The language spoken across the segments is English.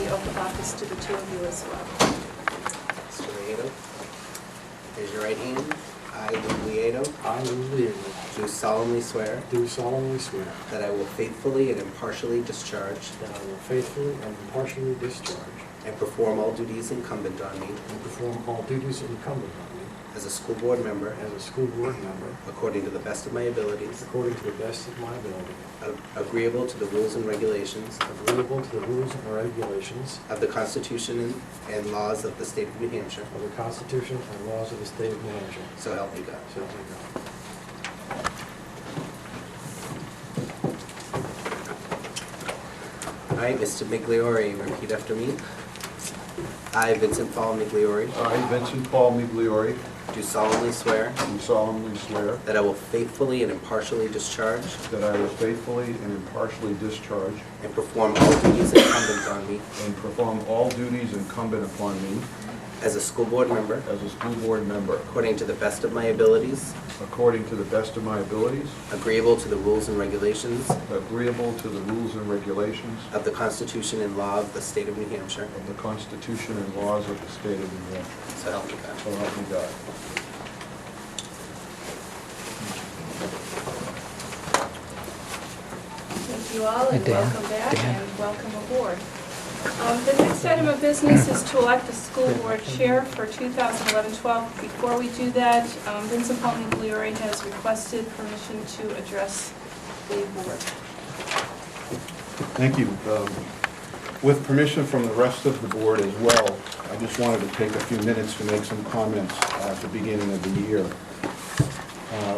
the oath of office to the two of you as well. Mr. Lieto, raise your right hand. I, Lou Lieto, I, Lou Lieto, do solemnly swear do solemnly swear that I will faithfully and impartially discharge that I will faithfully and impartially discharge and perform all duties incumbent on me and perform all duties incumbent on me as a school board member as a school board member according to the best of my abilities, according to the best of my ability, agreeable to the rules and regulations agreeable to the rules and regulations of the Constitution and laws of the state of New Hampshire. of the Constitution and laws of the state of New Hampshire. So help me God. So help me God. All right, Mr. Migliori, repeat after me. I, Vincent Paul Migliori, I, Vincent Paul Migliori, do solemnly swear do solemnly swear that I will faithfully and impartially discharge that I will faithfully and impartially discharge and perform all duties incumbent on me and perform all duties incumbent upon me as a school board member as a school board member according to the best of my abilities, according to the best of my abilities, agreeable to the rules and regulations agreeable to the rules and regulations of the Constitution and law of the state of New Hampshire. of the Constitution and laws of the state of New Hampshire. So help me God. So help me God. Thank you all, and Dan. welcome back, Dan. and welcome aboard. The next item of business is to elect a school board chair for 2011-12. Before we do that, Vincent Paul Migliori has requested permission to address the board. Thank you. With permission from the rest of the board as well, I just wanted to take a few minutes to make some comments at the beginning of the year.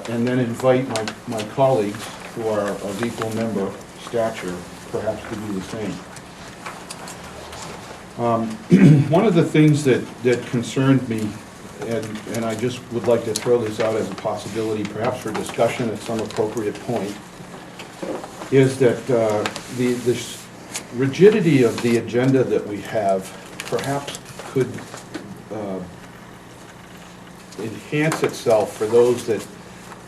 And then invite my colleagues who are of equal member stature perhaps to do the same. One of the things that concerned me, and I just would like to throw this out as a possibility, perhaps for discussion at some appropriate point, is that the rigidity of the agenda that we have perhaps could enhance itself for those that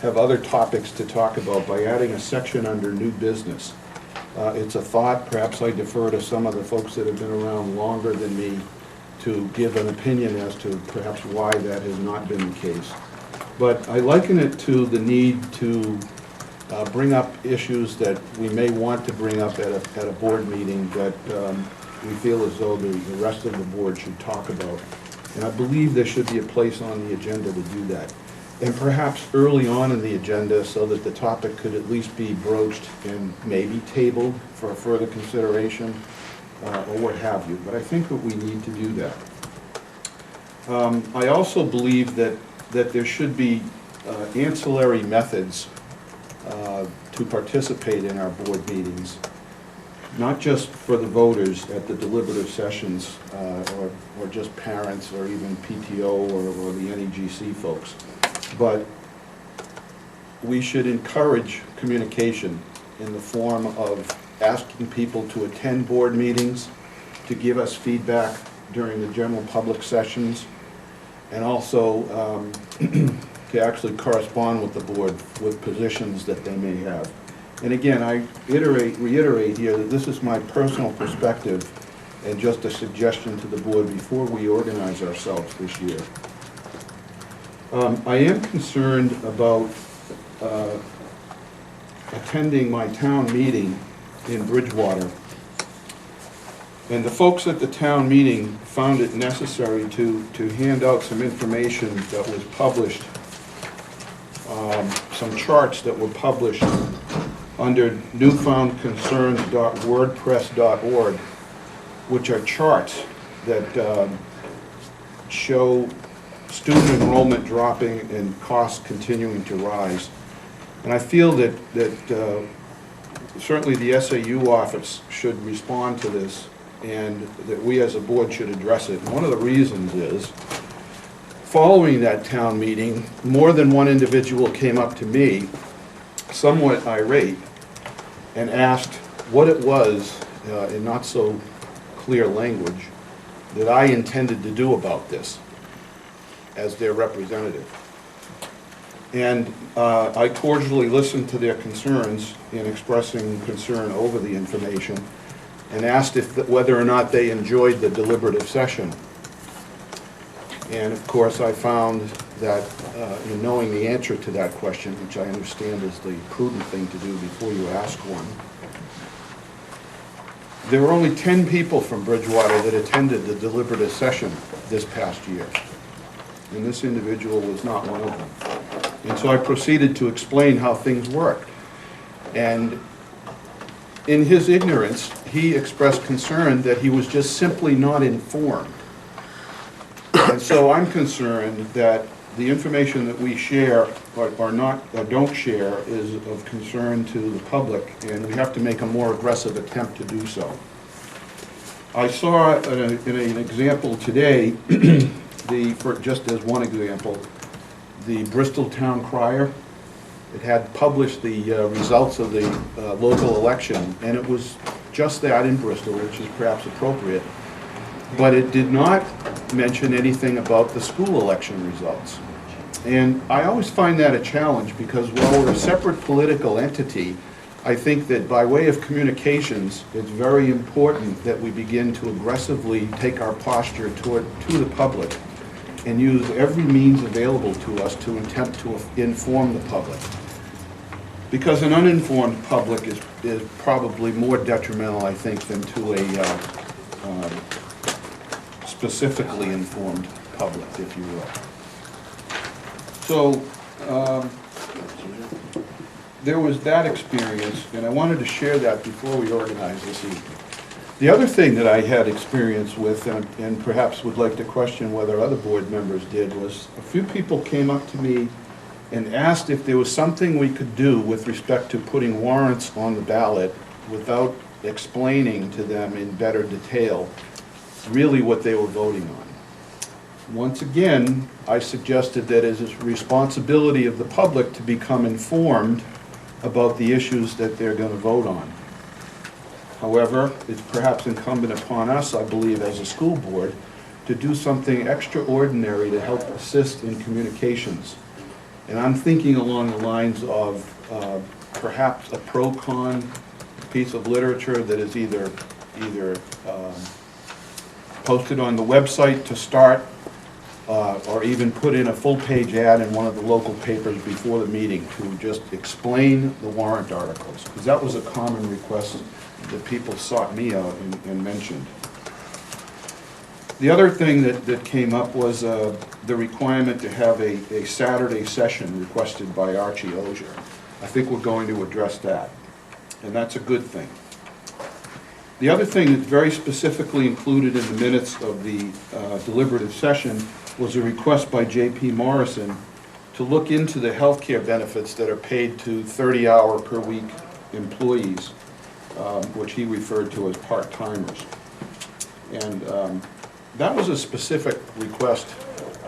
have other topics to talk about by adding a section under new business. It's a thought. Perhaps I defer to some of the folks that have been around longer than me to give an opinion as to perhaps why that has not been the case. But I liken it to the need to bring up issues that we may want to bring up at a board meeting that we feel as though the rest of the board should talk about. And I believe there should be a place on the agenda to do that. And perhaps early on in the agenda so that the topic could at least be broached and maybe tabled for further consideration or what have you. But I think that we need to do that. I also believe that there should be ancillary methods to participate in our board meetings, not just for the voters at the deliberative sessions or just parents or even PTO or the NEGC folks. But we should encourage communication in the form of asking people to attend board meetings, to give us feedback during the general public sessions, and also to actually correspond with the board with positions that they may have. And again, I reiterate here that this is my personal perspective and just a suggestion to the board before we organize ourselves this year. I am concerned about attending my town meeting in Bridgewater. And the folks at the town meeting found it necessary to hand out some information that was published, some charts that were published under newfoundconcerns.wordpress.org, which are charts that show student enrollment dropping and costs continuing to rise. And I feel that certainly the SAU office should respond to this and that we as a board should address it. And one of the reasons is, following that town meeting, more than one individual came up to me, somewhat irate, and asked what it was, in not so clear language, that I intended to do about this as their representative. And I cordially listened to their concerns in expressing concern over the information. and asked whether or not they enjoyed the deliberative session. And of course, I found that in knowing the answer to that question, which I understand is the prudent thing to do before you ask one, there were only 10 people from Bridgewater that attended the deliberative session this past year. And this individual was not one of them. And so I proceeded to explain how things worked. And in his ignorance, he expressed concern that he was just simply not informed. And so I'm concerned that the information that we share or don't share is of concern to the public, and we have to make a more aggressive attempt to do so. I saw in an example today, just as one example, the Bristol Town Crier. It had published the results of the local election, and it was just that in Bristol, which is perhaps appropriate. But it did not mention anything about the school election results. And I always find that a challenge, because while we're a separate political entity, I think that by way of communications, it's very important that we begin to aggressively take our posture to the public and use every means available to us to attempt to inform the public. Because an uninformed public is probably more detrimental, I think, than to a specifically informed public, if you will. So there was that experience, and I wanted to share that before we organized this evening. The other thing that I had experience with, and perhaps would like to question whether other board members did, was a few people came up to me and asked if there was something we could do with respect to putting warrants on the ballot without explaining to them in better detail really what they were voting on. Once again, I suggested that it is a responsibility of the public to become informed about the issues that they're going to vote on. However, it's perhaps incumbent upon us, I believe, as a school board, to do something extraordinary to help assist in communications. And I'm thinking along the lines of perhaps a pro-con piece of literature that is either posted on the website to start, or even put in a full-page ad in one of the local papers before the meeting to just explain the warrant articles, because that was a common request that people sought me out and mentioned. The other thing that came up was the requirement to have a Saturday session requested by Archie Ogier. I think we're going to address that, and that's a good thing. The other thing that's very specifically included in the minutes of the deliberative session was a request by J.P. Morrison to look into the health care benefits that are paid to 30-hour per week employees, which he referred to as part-timers. And that was a specific request,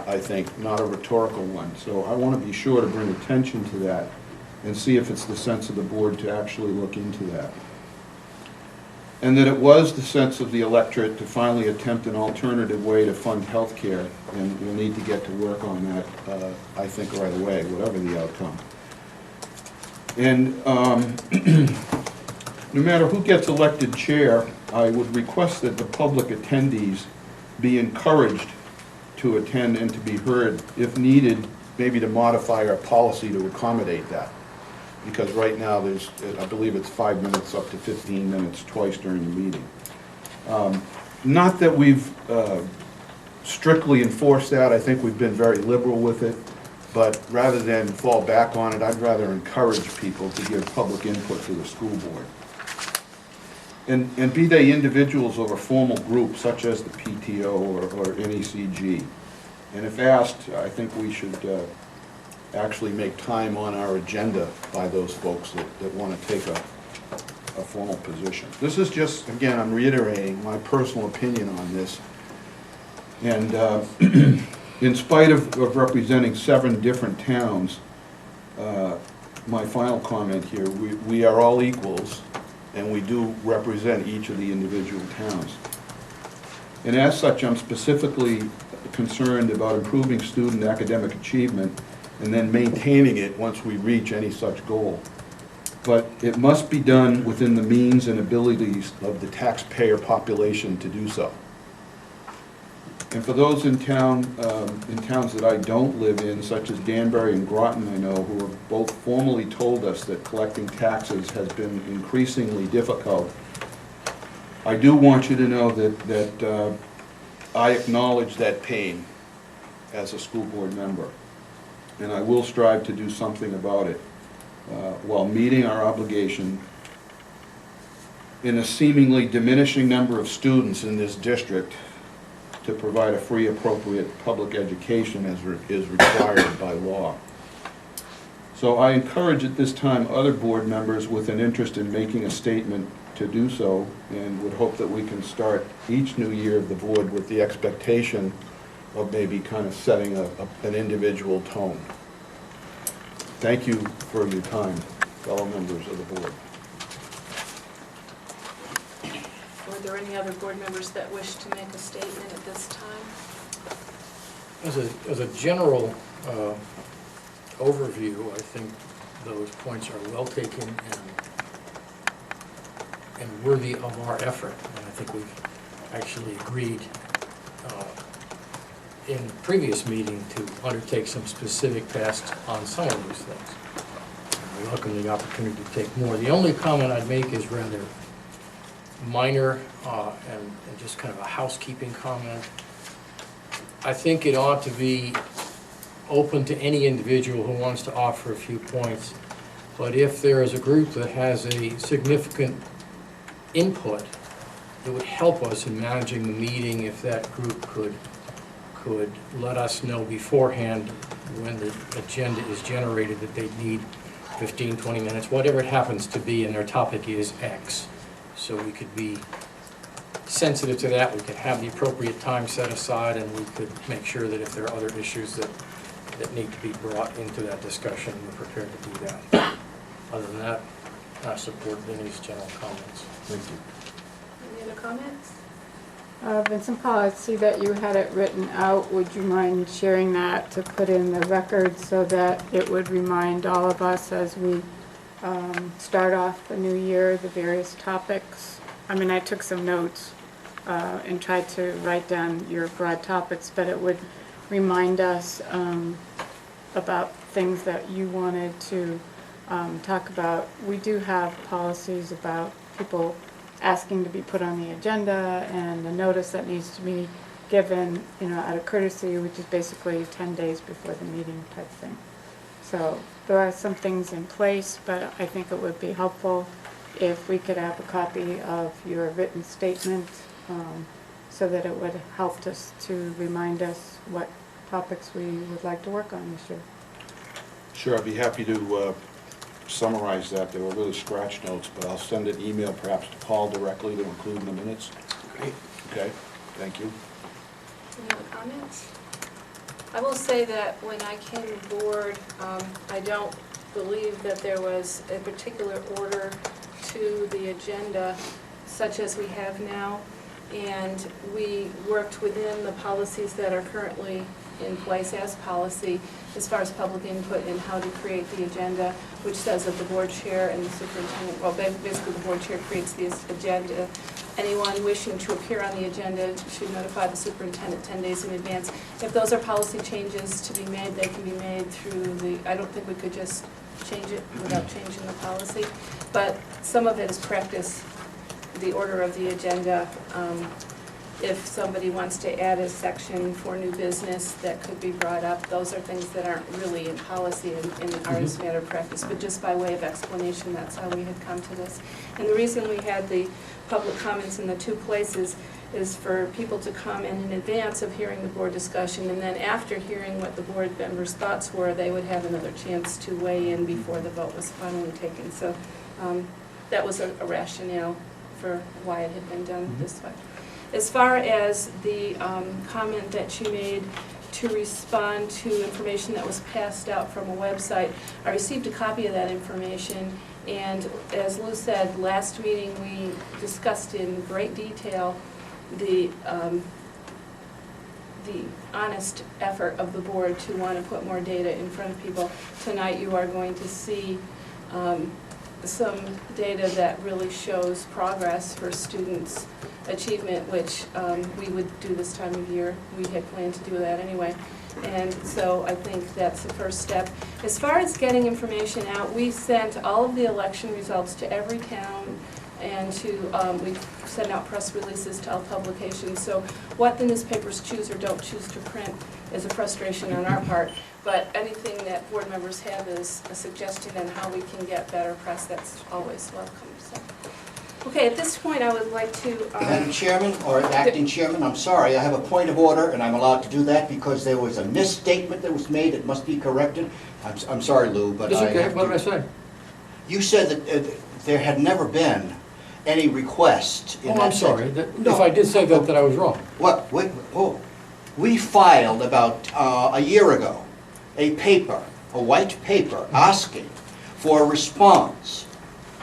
I think, not a rhetorical one. So I want to be sure to bring attention to that and see if it's the sense of the board to actually look into that. And that it was the sense of the electorate to finally attempt an alternative way to fund health care, and we'll need to get to work on that, I think, right away, whatever the outcome. And no matter who gets elected chair, I would request that the public attendees be encouraged to attend and to be heard, if needed, maybe to modify our policy to accommodate that. Because right now there's, I believe it's 5 minutes up to 15 minutes twice during the meeting. Not that we've strictly enforced that. I think we've been very liberal with it. But rather than fall back on it, I'd rather encourage people to give public input to the school board. And be they individuals or a formal group such as the PTO or NECG. And if asked, I think we should actually make time on our agenda by those folks that want to take a formal position. This is just, again, I'm reiterating my personal opinion on this. And in spite of representing 7 different towns, my final comment here, we are all equals, and we do represent each of the individual towns. And as such, I'm specifically concerned about improving student academic achievement and then maintaining it once we reach any such goal. but it must be done within the means and abilities of the taxpayer population to do so. And for those in towns that I don't live in, such as Danbury and Groton, I know, who have both formally told us that collecting taxes has been increasingly difficult, I do want you to know that I acknowledge that pain as a school board member, and I will strive to do something about it while meeting our obligation in a seemingly diminishing number of students in this district to provide a free, appropriate public education as is required by law. So I encourage at this time other board members with an interest in making a statement to do so, and would hope that we can start each new year of the board with the expectation of maybe kind of setting an individual tone. Thank you for your time, fellow members of the board. Are there any other board members that wish to make a statement at this time? As a general overview, I think those points are well taken and worthy of our effort. And I think we've actually agreed in the previous meeting to undertake some specific tasks on some of these things. I welcome the opportunity to take more. The only comment I'd make is rather minor and just kind of a housekeeping comment. I think it ought to be open to any individual who wants to offer a few points, but if there is a group that has a significant input, it would help us in managing the meeting if that group could let us know beforehand when the agenda is generated that they need 15, 20 minutes, whatever it happens to be, and their topic is X. So we could be sensitive to that, we could have the appropriate time set aside, and we could make sure that if there are other issues that need to be brought into that discussion, we're prepared to do that. Other than that, I support Vinnie's general comments. Thank you. Any other comments? Vincent Paul, I see that you had it written out. Would you mind sharing that to put in the record so that it would remind all of us as we start off the new year, the various topics? I mean, I took some notes and tried to write down your broad topics, but it would remind us about things that you wanted to talk about. We do have policies about people asking to be put on the agenda and a notice that needs to be given, out of courtesy, which is basically 10 days before the meeting type thing. So there are some things in place, but I think it would be helpful if we could have a copy of your written statement so that it would help us to remind us what topics we would like to work on this year. Sure, I'd be happy to summarize that. They were really scratch notes, but I'll send an email perhaps to Paul directly to include in the minutes. Great. Okay, thank you. Any other comments? I will say that when I came aboard, I don't believe that there was a particular order to the agenda such as we have now, and we worked within the policies that are currently in place as policy as far as public input and how to create the agenda, which says that the board chair and the superintendent, well, basically the board chair creates the agenda. Anyone wishing to appear on the agenda should notify the superintendent 10 days in advance. If those are policy changes to be made, they can be made through I don't think we could just change it without changing the policy, but some of it is practice, the order of the agenda. If somebody wants to add a section for new business that could be brought up, those are things that aren't really in policy and are as a matter of practice, but just by way of explanation, that's how we had come to this. And the reason we had the public comments in the two places is for people to comment in advance of hearing the board discussion, and then after hearing what the board members' thoughts were, they would have another chance to weigh in before the vote was finally taken. So that was a rationale for why it had been done this way. As far as the comment that you made to respond to information that was passed out from a website, I received a copy of that information, and as Lou said, last meeting we discussed in great detail the honest effort of the board to want to put more data in front of people. Tonight you are going to see some data that really shows progress for students' achievement, which we would do this time of year. We had planned to do that anyway. And so I think that's the first step. As far as getting information out, we sent all of the election results to every town, and we sent out press releases to all publications. So what the newspapers choose or don't choose to print is a frustration on our part. But anything that board members have is a suggestion on how we can get better press, that's always welcome. So. Okay, at this point, I would like to... Madam Chairman, or Acting Chairman, I'm sorry, I have a point of order, and I'm allowed to do that because there was a misstatement that was made that must be corrected. I'm sorry, Lou, but It's I okay, have what did I to. say? You said that there had never been any request in Oh, that I'm sorry. section. If I did say that, then I was wrong. What, wait, oh, we filed about a year ago a paper, a white paper, asking for a response.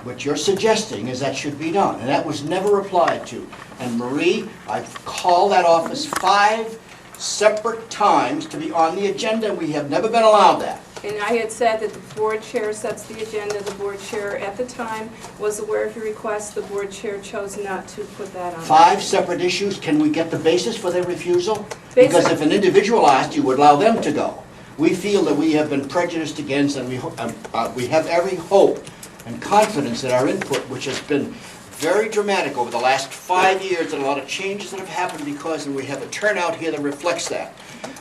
What you're suggesting is that should be done, and that was never replied to. And Marie, I've called that office 5 separate times to be on the agenda, and we have never been allowed that. And I had said that the board chair sets the agenda. The board chair at the time was aware of your request. The board chair chose not to put that on. 5 separate issues, can we get the basis for their refusal? Because if an individual asked, you would allow them to go. We feel that we have been prejudiced against, and we have every hope and confidence that our input, which has been very dramatic over the last 5 years, and a lot of changes that have happened because, and we have a turnout here that reflects that.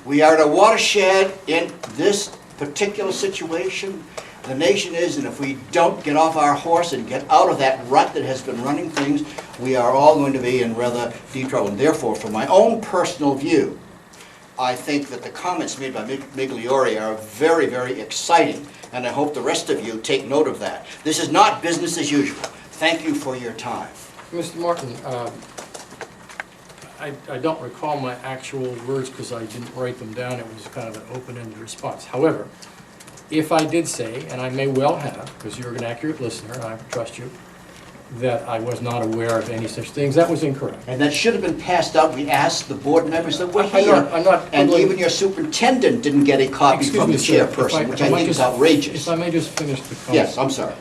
We are at a watershed in this particular situation. The nation is, and if we don't get off our horse and get out of that rut that has been running things, we are all going to be in rather deep trouble. And therefore, from my own personal view, I think that the comments made by Migliore are very, very exciting, and I hope the rest of you take note of that. This is not business as usual. Thank you for your time. Mr. Martin, I don't recall my actual words because I didn't write them down. It was kind of an open-ended response. However, if I did say, and I may well have, because you're an accurate listener, and I trust you, that I was not aware of any such things, that was incorrect. And that should have been passed out. We asked the board members that were I'm here. not And quibbling. even your superintendent didn't get a copy Excuse from me, the sir, chairperson, which I might think is just- outrageous. If I may just finish the comment. Yes, I'm sorry.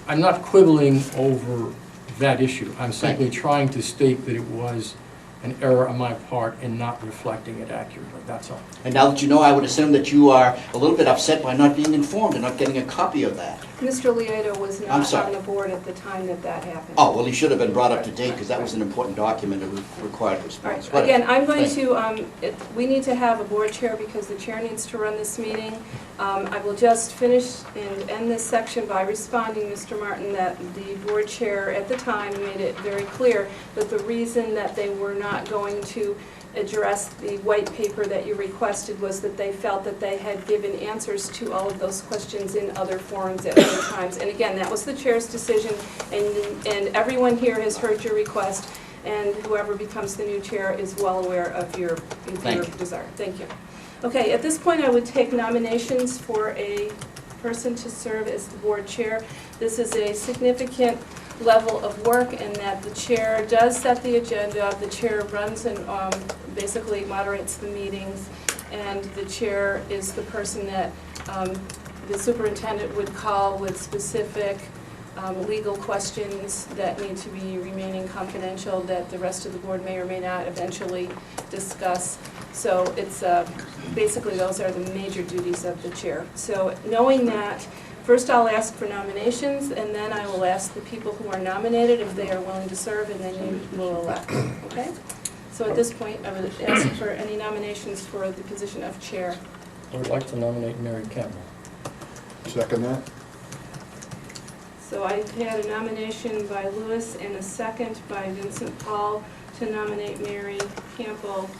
I'm not quibbling over that issue. I'm Thank simply trying to state that it was an error on my part in not reflecting it accurately, that's all. And now that you know, I would assume that you are a little bit upset by not being informed and not getting a copy of that. Mr. Lieto was I'm not sorry. on the board at the time that that happened. Oh, well, he should have been brought up to date because that was an important document that required a All response. right, again, I'm going Thank to, we need to have a board chair because the chair needs to run this meeting. I will just finish and end this section by responding, Mr. Martin, that the board chair at the time made it very clear that the reason that they were not going to address the white paper that you requested was that they felt that they had given answers to all of those questions in other forums at other times. And again, that was the chair's decision, and everyone here has heard your request, and whoever becomes the new chair is well aware of your desire. Thank you. Okay, at this point, I would take nominations for a person to serve as the board chair. This is a significant level of work in that the chair does set the agenda, the chair runs and basically moderates the meetings, and the chair is the person that the superintendent would call with specific legal questions that need to be remaining confidential that the rest of the board may or may not eventually discuss. So it's basically those are the major duties of the chair. So knowing that, first I'll ask for nominations, and then I will ask the people who are nominated if they are willing to serve, and then you will elect, okay? So at this point, I would ask for any nominations for the position of chair. I would like to nominate Mary Campbell. Second that? So I've had a nomination by Lewis and a second by Vincent Paul to nominate Mary Campbell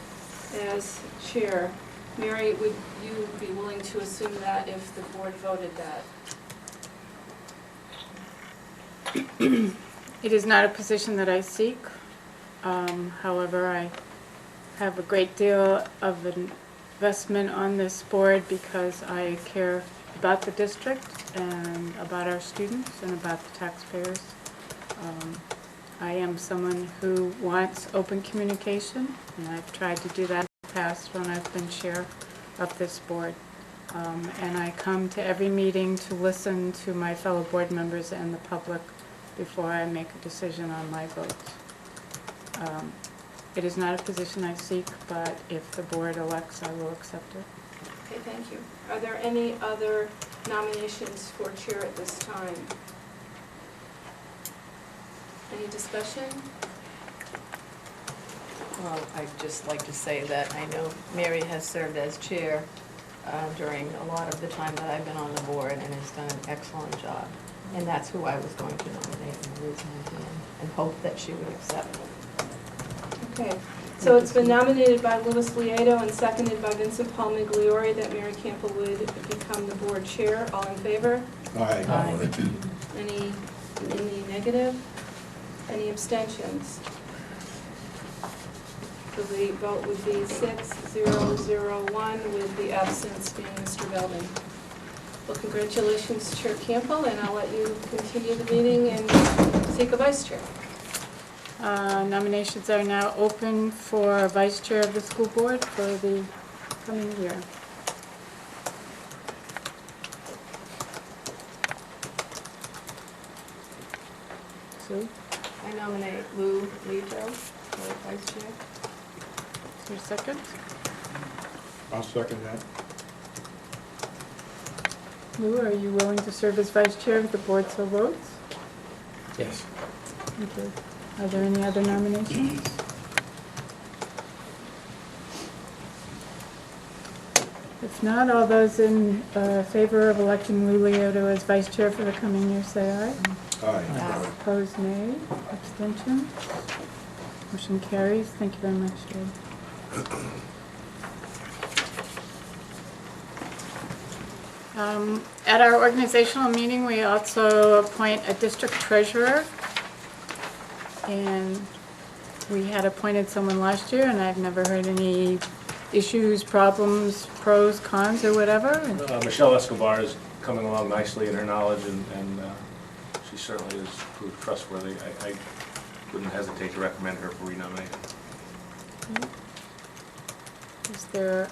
as chair. Mary, would you be willing to assume that if the board voted that? It is not a position that I seek. However, I have a great deal of investment on this board because I care about the district and about our students and about the taxpayers. I am someone who wants open communication, and I've tried to do that in the past when I've been chair of this board. And I come to every meeting to listen to my fellow board members and the public before I make a decision on my votes. It is not a position I seek, but if the board elects, I will accept it. Okay, thank you. Are there any other nominations for chair at this time? Any discussion? Well, I'd just like to say that I know Mary has served as chair during a lot of the time that I've been on the board and has done an excellent job. And that's who I was going to nominate in the reason and hope that she would accept. Okay, so it's been nominated by Louis Lieto and seconded by Vincent Paul Migliore that Mary Campbell would become the board chair. All in favor? Aye. Any negative? Any abstentions? So the vote would be 6-0-0-1 with the absence being Mr. Belvin. Well, congratulations, Chair Campbell, and I'll let you continue the meeting and seek a vice chair. Nominations are now open for vice chair of the school board for the coming year. Sue, I nominate Lou Lito for vice chair. is there a second? I'll second that. Lou, are you willing to serve as vice chair if the board so votes? Yes. Thank you. Are there any other nominations? If not, all those in favor of electing Lou Liotta as vice chair for the coming year, say aye. Aye. Opposed, nay. Abstentions? Motion carries. Thank you very much, Jade. At our organizational meeting, we also appoint a district treasurer. And we had appointed someone last year, and I've never heard any issues, problems, pros, cons, or whatever. Michelle Escobar is coming along nicely in her knowledge, and she certainly has proved trustworthy. I wouldn't hesitate to recommend her for renomination. Is there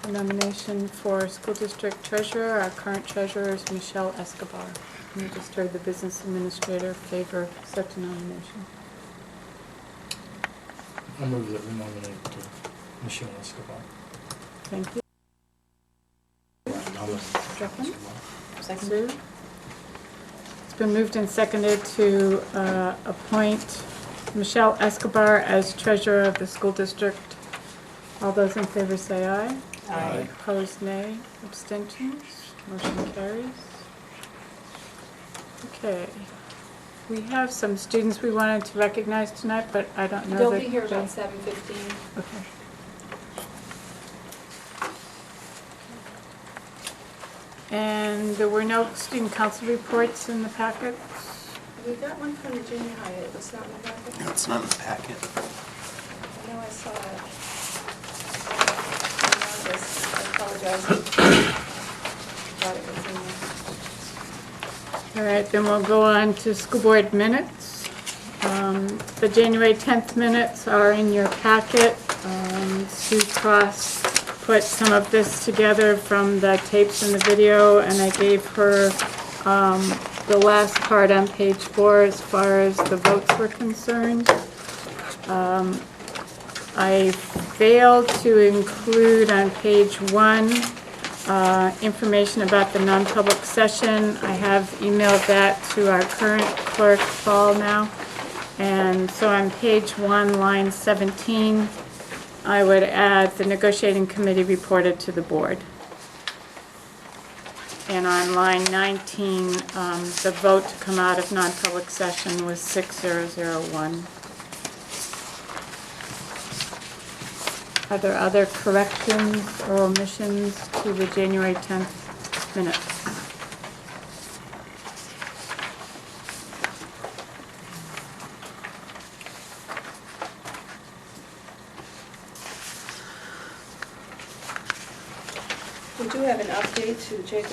a nomination for school district treasurer? Our current treasurer is Michelle Escobar. We just heard the business administrator favor such a nomination. I move that we nominate Michelle Escobar. Thank you. Second? Second. Sue? It's been moved and seconded to appoint Michelle Escobar as treasurer of the school district. All those in favor say aye. Aye. Opposed, nay. Abstentions? Motion carries. Okay. We have some students we wanted to recognize tonight, but I don't know They'll that be here they- about 7:15. Okay. And there were no student council reports in the packet. We got one from the junior high. It was not in the packet. No, it's not in the packet. I know I saw it. I apologize. Thought it was in there. All right, then we'll go on to school board minutes. The January 10th minutes are in your packet. Sue Cross put some of this together from the tapes and the video, and I gave her the last part on page 4 as far as the votes were concerned. I failed to include on page 1 information about the non-public session. I have emailed that to our current clerk, Paul, now. And so on page 1, line 17, I would add the negotiating committee reported to the board. And on line 19, the vote to come out of non-public session was 6001. Are there other corrections or omissions to the January 10th minutes? We do have an update to Jacob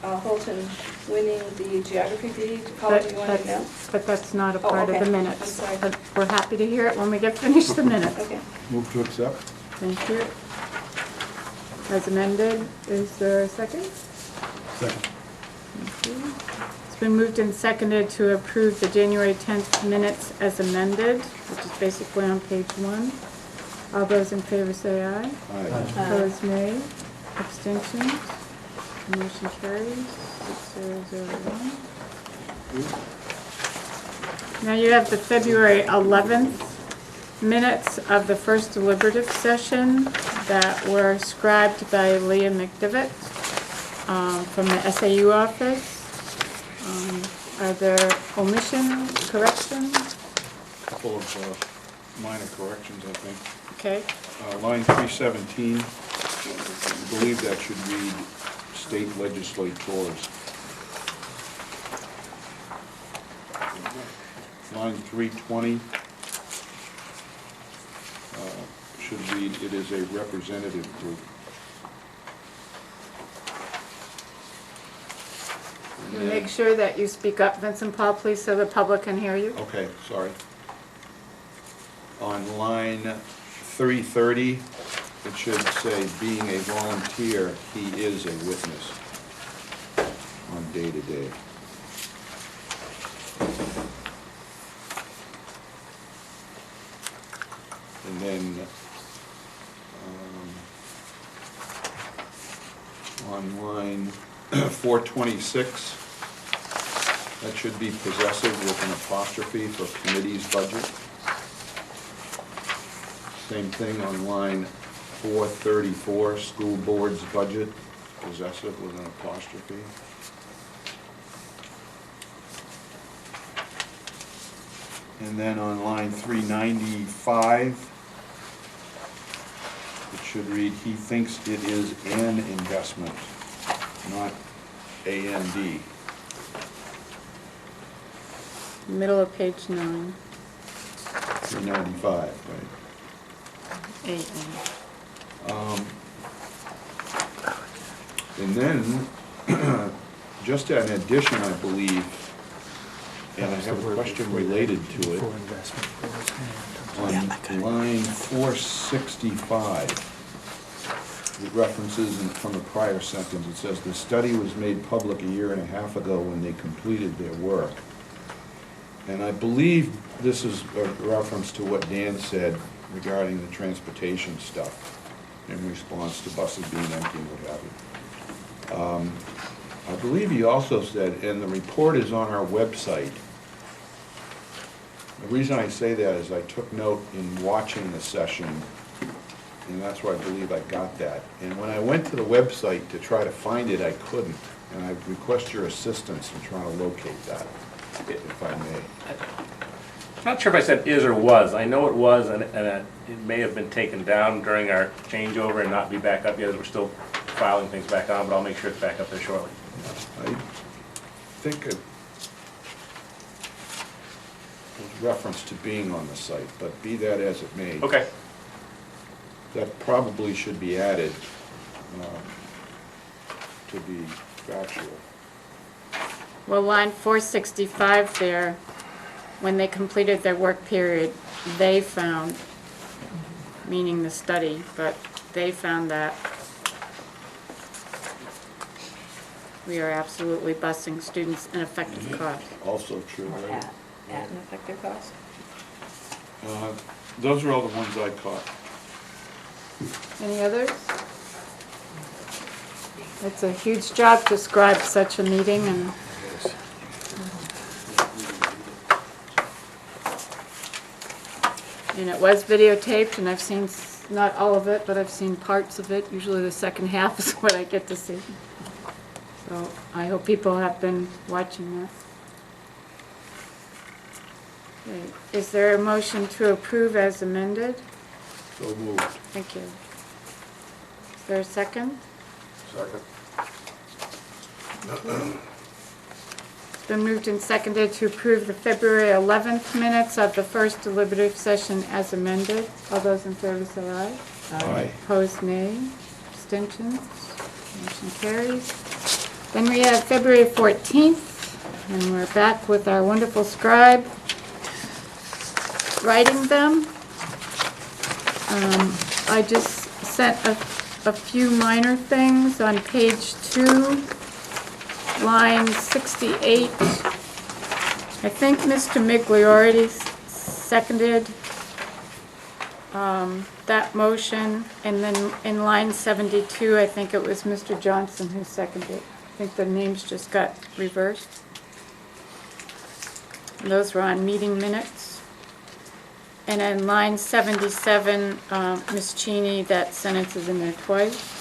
Holton winning the geography bee. Paul, do you want to know? But that's not a Oh, part of okay. the I'm minutes. sorry. But we're happy to hear it when we get finished the minutes. Okay. Move to accept? Thank you. as amended. Is there a second? Second. Thank you. It's been moved and seconded to approve the January 10th minutes as amended, which is basically on page 1. All those in favor say aye. Aye. Opposed, nay. Abstentions? Motion carries 6001. Now you have the February 11th minutes of the first deliberative session that were scribed by Leah McDivitt from the SAU office. Are there omissions, corrections? Couple of minor corrections, I think. Okay. Line 317, I believe that should read state legislators. Line 320 should read, it is a representative group. And then- Make sure that you speak up, Vincent Paul, please, so the public can hear you. Okay, sorry. On line 330, it should say, being a volunteer, he is a witness on day-to-day. And then, on line 426, that should be possessive with an apostrophe for committee's budget. Same thing on line 434, school board's budget, possessive with an apostrophe. And then on line 395, it should read, he thinks it is an investment, not A-N-D. Middle of page 9. 395, right? 8. And then, just an addition, I believe, and I have a question related to it. On line 465, it references from a prior sentence, it says, the study was made public a year and a half ago when they completed their work. And I believe this is a reference to what Dan said regarding the transportation stuff in response to buses being empty and what have you. I believe he also said, and the report is on our website. The reason I say that is I took note in watching the session, and that's where I believe I got that. And when I went to the website to try to find it, I couldn't. And I request your assistance in trying to locate that, if I may. I'm not sure if I said is or was. I know it was, and it may have been taken down during our changeover and not be back up yet. We're still filing things back on, but I'll make sure it's back up there shortly. I think it was reference to being on the site, but be that as it may. Okay. That probably should be added to be factual. Well, line 465 there, when they completed their work period, they found, meaning the study, but they found that we are absolutely busing students in effective cost. Also true, right? At an effective cost? Those are all the ones I caught. Any others? It's a huge job to scribe such a meeting, and it was videotaped, and I've seen, not all of it, but I've seen parts of it. Usually the second half is what I get to see. So I hope people have been watching that. Okay. Is there a motion to approve as amended? So moved. Thank you. Is there a second? Second. It's been moved and seconded to approve the February 11th minutes of the first deliberative session as amended. All those in favor say aye. Aye. Opposed, nay. Abstentions? Motion carries. Then we have February 14th, and we're back with our wonderful scribe writing them. I just sent a few minor things. On page 2, line 68, I think Mr. Migliore seconded that motion, and then in line 72, I think it was Mr. Johnson who seconded it. I think the names just got reversed. And those were on meeting minutes. And in line 77, Ms. Cheney, that sentence is in there twice.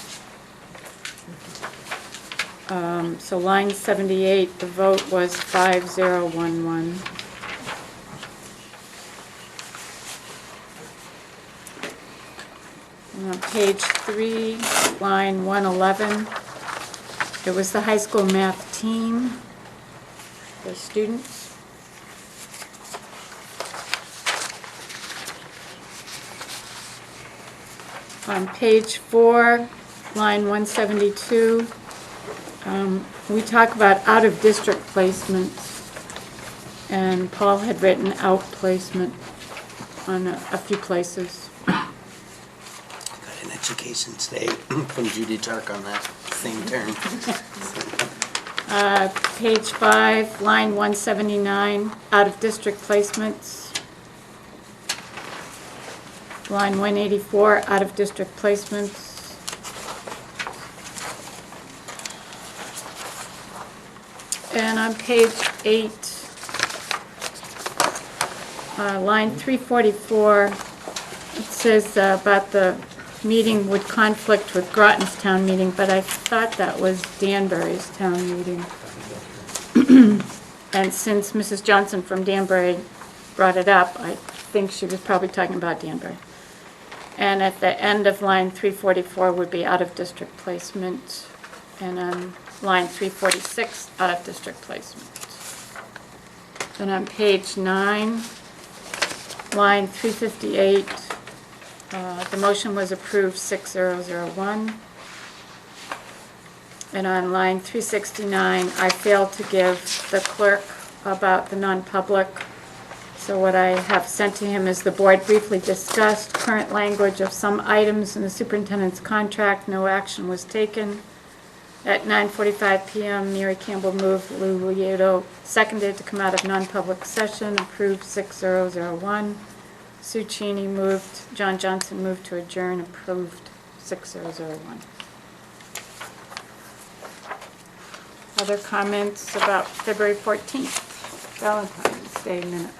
So line 78, the vote was 5011. And on page 3, line 111, it was the high school math team, the students. On page 4, line 172, we talk about out-of-district placements, and Paul had written out placement on a few places. I got an education today from Judy Turk on that same term. Page 5, line 179, out-of-district placements. Line 184, out-of-district placements. And on page 8, line 344, it says about the meeting would conflict with Groton's town meeting, but I thought that was Danbury's town meeting. And since Mrs. Johnson from Danbury brought it up, I think she was probably talking about Danbury. And at the end of line 344 would be out-of-district placement, and on line 346, out-of-district placement. Then on page 9, line 358, the motion was approved 6001. And on line 369, I failed to give the clerk about the non-public. So what I have sent to him is the board briefly discussed current language of some items in the superintendent's contract. No action was taken. At 9:45 p.m., Mary Campbell moved, Lou Lieto seconded to come out of non-public session, approved 6001. Sue Cheney moved, John Johnson moved to adjourn, approved 6001. Other comments about February 14th, Valentine's Day minutes?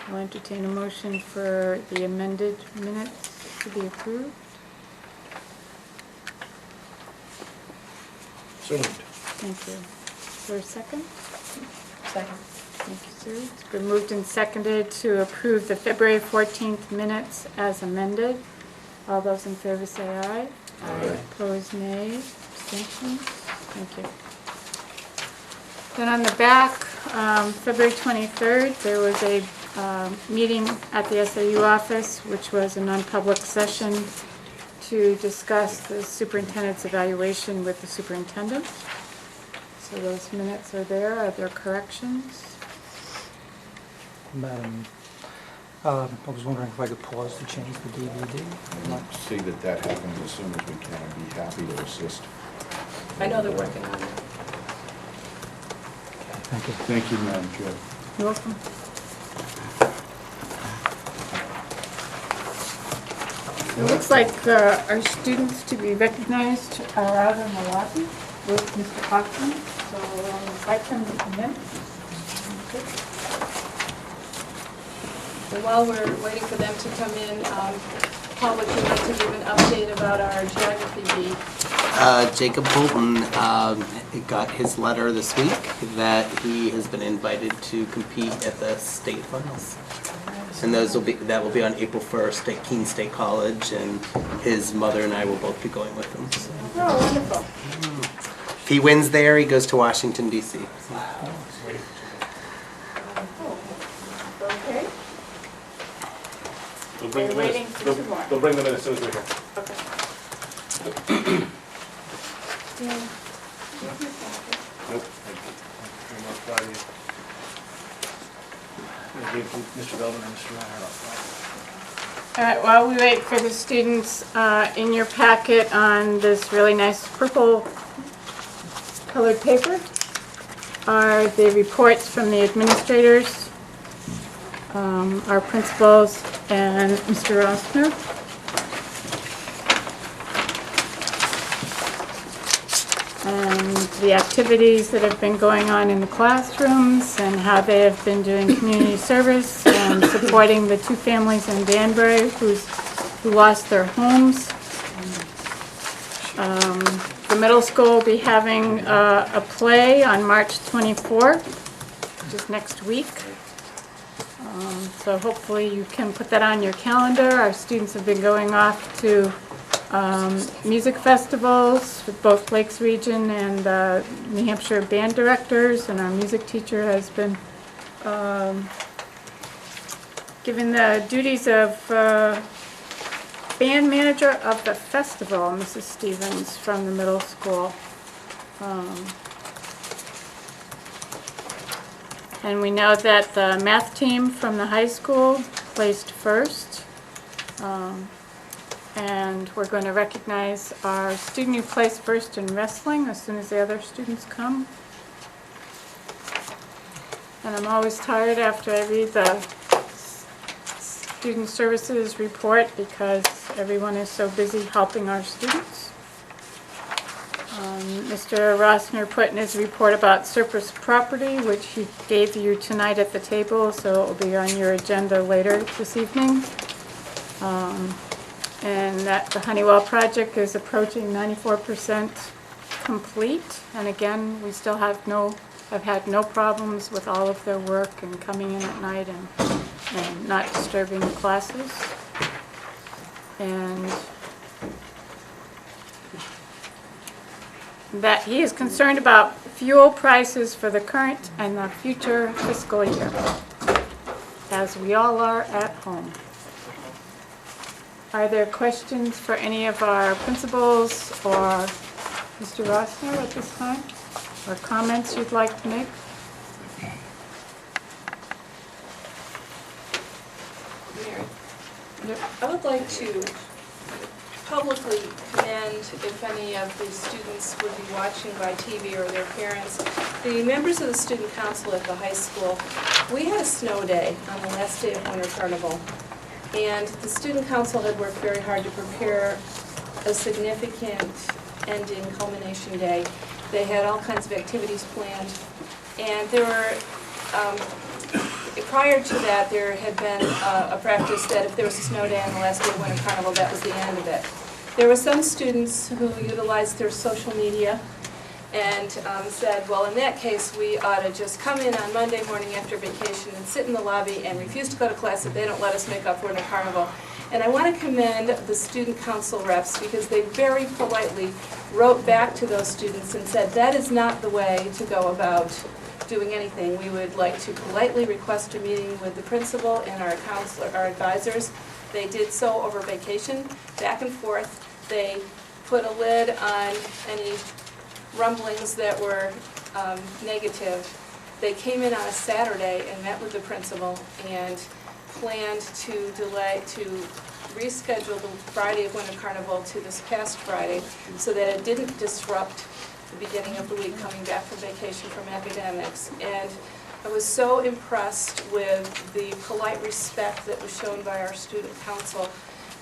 I'll entertain a motion for the amended minutes to be approved. So moved. Thank you. Is there a second? Second. Thank you, Sue. It's been moved and seconded to approve the February 14th minutes as amended. All those in favor say aye. Aye. Opposed, nay. Abstentions? Thank you. Then on the back, February 23rd, there was a meeting at the SAU office, which was a non-public session to discuss the superintendent's evaluation with the superintendent. So those minutes are there. Are there corrections? Madam, I was wondering if I could pause to change the DVD. See that happens as soon as we can. I'd be happy to assist. I know they're working on it. Thank you. Thank you, Madam Chair. You're welcome. It looks like our students to be recognized are out in the lobby with Mr. Cochran, so I'll invite them to come in. So while we're waiting for them to come in, Paul, would you like to give an update about our geography beat? Jacob Bolton got his letter this week that he has been invited to compete at the state finals. And that will be on April 1st at Keene State College, and his mother and I will both be going with him. So. Oh, wonderful. If he wins there, he goes to Washington, D.C. Okay. They'll bring them We're in waiting for two more. They'll bring them in as soon as we're here. Okay. Nope. give Mr. Belvin and Mr. Reinhardt. All right, while we wait for the students, in your packet on this really nice purple colored paper are the reports from the administrators, our principals, and Mr. Rossner. And the activities that have been going on in the classrooms and how they have been doing community service and supporting the two families in Danbury who lost their homes. The middle school will be having a play on March 24th, which is next week. So hopefully you can put that on your calendar. Our students have been going off to music festivals with both Lakes Region and New Hampshire band directors, and our music teacher has been given the duties of band manager of the festival, Mrs. Stevens from the middle school. And we know that the math team from the high school placed first. And we're going to recognize our student who placed first in wrestling as soon as the other students come. And I'm always tired after I read the student services report because everyone is so busy helping our students. Mr. Rossner put in his report about surplus property, which he gave you tonight at the table, so it will be on your agenda later this evening. And that the Honeywell project is approaching 94% complete. And again, we still have had no problems with all of their work and coming in at night and not disturbing the classes. And that he is concerned about fuel prices for the current and the future fiscal year, as we all are at home. Are there questions for any of our principals or Mr. Rossner at this time? Or comments you'd like to make? Mary, Yep. I would like to publicly commend, if any of the students would be watching by TV or their parents, the members of the student council at the high school. We had a snow day on the last day of Winter Carnival, and the student council had worked very hard to prepare a significant ending culmination day. They had all kinds of activities planned, and there were prior to that, there had been a practice that if there was a snow day on the last day of Winter Carnival, that was the end of it. There were some students who utilized their social media and said, well, in that case, we ought to just come in on Monday morning after vacation and sit in the lobby and refuse to go to class if they don't let us make up for Winter Carnival. And I want to commend the student council reps because they very politely wrote back to those students and said, that is not the way to go about doing anything. We would like to politely request a meeting with the principal and our counselor, our advisors. They did so over vacation, back and forth. They put a lid on any rumblings that were negative. They came in on a Saturday and met with the principal and planned to reschedule the Friday of Winter Carnival to this past Friday so that it didn't disrupt the beginning of the week coming back from vacation from academics. And I was so impressed with the polite respect that was shown by our student council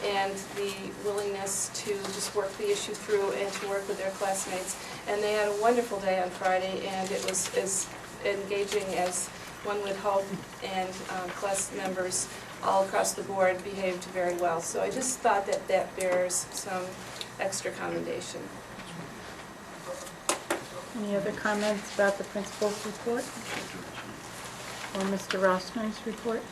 and the willingness to just work the issue through and to work with their classmates. And they had a wonderful day on Friday, and it was as engaging as one would hope, and class members all across the board behaved very well. So I just thought that that bears some extra commendation. Any other comments about the principal's report? Or Mr. Rossner's report?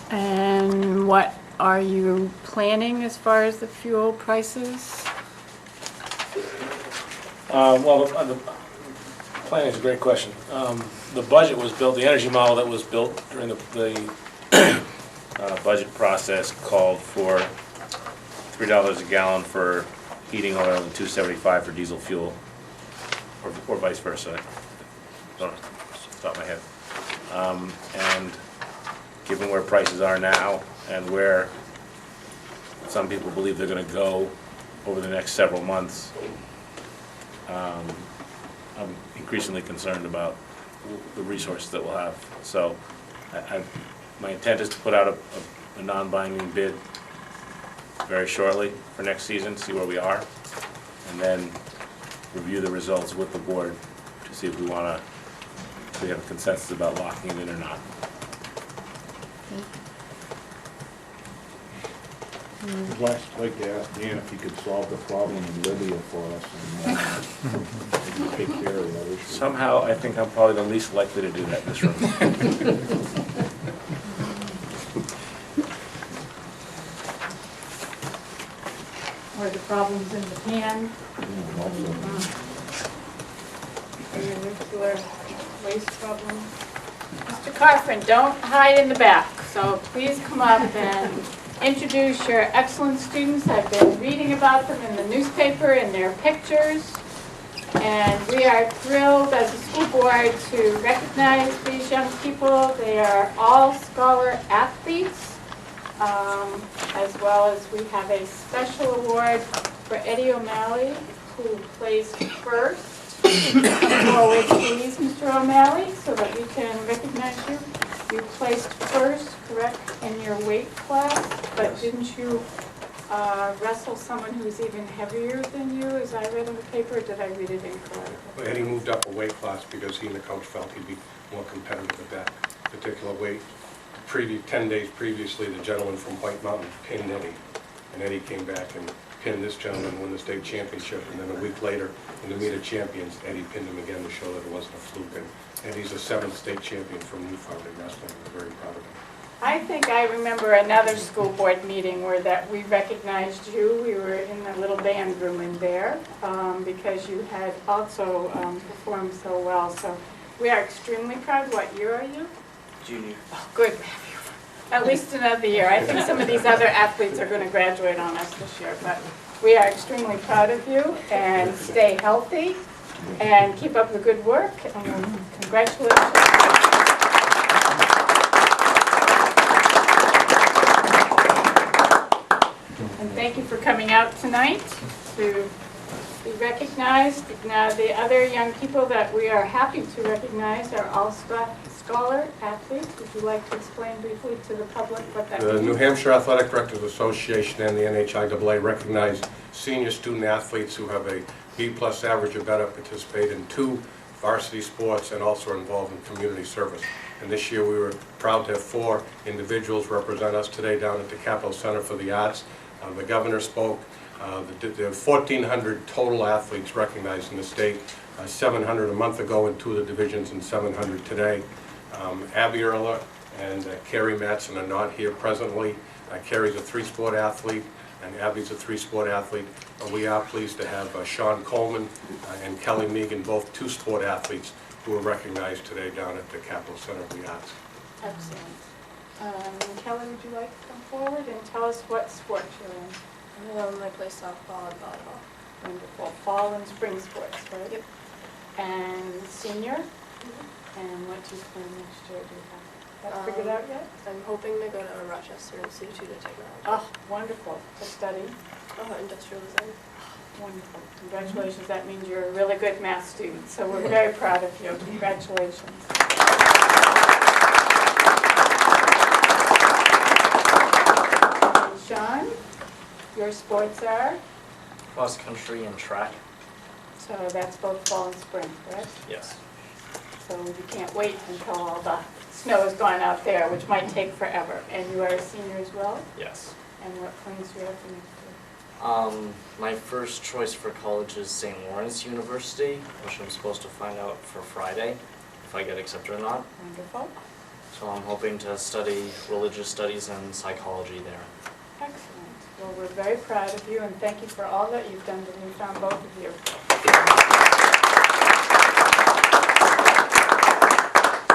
And what are you planning as far as the fuel prices? Well, the planning is a great question. The budget was built, the energy model that was built during the budget process called for $3 a gallon for heating oil and $2.75 for diesel fuel, or vice versa. Don't know, off the top of my head. And given where prices are now and where some people believe they're gonna go over the next several months, I'm increasingly concerned about the resources that we'll have. So my intent is to put out a non-binding bid very shortly for next season, see where we are, and then review the results with the board to see if we have a consensus about locking it in or not. I'd like to ask Dan if he could solve the problem in Libya for us and maybe take care of that issue. Somehow, I think I'm probably the least likely to do that in this room. Or the problems in the pan, Yeah, also. or your nuclear waste problem. Mr. Cochran, don't hide in the back, so please come up and introduce your excellent students. I've been reading about them in the newspaper and their pictures. And we are thrilled as a school board to recognize these young people. They are all scholar athletes, as well as we have a special award for Eddie O'Malley, who placed first. Come forward, please, Mr. O'Malley, so that we can recognize you. You placed first, correct, in your weight class, but didn't you wrestle someone who's even heavier than you, as I read in the paper, or did I read it incorrectly? Well, Eddie moved up a weight class because he and the coach felt he'd be more competitive at that particular weight. 10 days previously, the gentleman from White Mountain pinned Eddie, and Eddie came back and pinned this gentleman and won the state championship, and then a week later, in the meet of champions, Eddie pinned him again to show that it wasn't a fluke, and Eddie's a 7th state champion from Newfoundland wrestling. We're very proud of him. I think I remember another school board meeting where that we recognized you. We were in the little band room in there because you had also performed so well. So we are extremely proud. What year are you? Junior. Oh, good. At least another year. I think some of these other athletes are going to graduate on us this year. But we are extremely proud of you, and stay healthy and keep up the good work. And congratulations. And thank you for coming out tonight to be recognized. Now, the other young people that we are happy to recognize are all scholar athletes. Would you like to explain briefly to the public what that means? The New Hampshire Athletic Directors Association and the NHIAA recognize senior student athletes who have a B+ average or better, participate in 2 varsity sports, and also are involved in community service. And this year we were proud to have 4 individuals represent us today down at the Capitol Center for the Arts. The governor spoke. There are 1,400 total athletes recognized in the state, 700 a month ago in 2 of the divisions and 700 today. Abby Erler and Carrie Mattson are not here presently. Carrie's a 3-sport athlete and Abby's a 3-sport athlete. We are pleased to have Sean Coleman and Kelly Megan, both 2-sport athletes, who are recognized today down at the Capitol Center of the Arts. Excellent. Kelly, would you like to come forward and tell us what sport you're in? I play softball and volleyball. Wonderful. Fall and spring sports, right? Yep. And senior? And what do you plan next year? Do you have that figured out yet? I'm hoping to go to Rochester Institute of Technology. Oh, wonderful. To study? Industrial design. Wonderful. Congratulations. That means you're a really good math student, so we're very proud of you. Congratulations. And Sean, your sports are? Cross country and track. So that's both fall and spring, correct? Yes. So you can't wait until all the snow is gone out there, which might take forever. And you are a senior as well? Yes. And what plans do you have for next year? My first choice for college is St. Lawrence University, which I'm supposed to find out for Friday, if I get accepted or not. Wonderful. So I'm hoping to study religious studies and psychology there. Excellent. Well, we're very proud of you, and thank you for all that you've done to Newfound, both of you.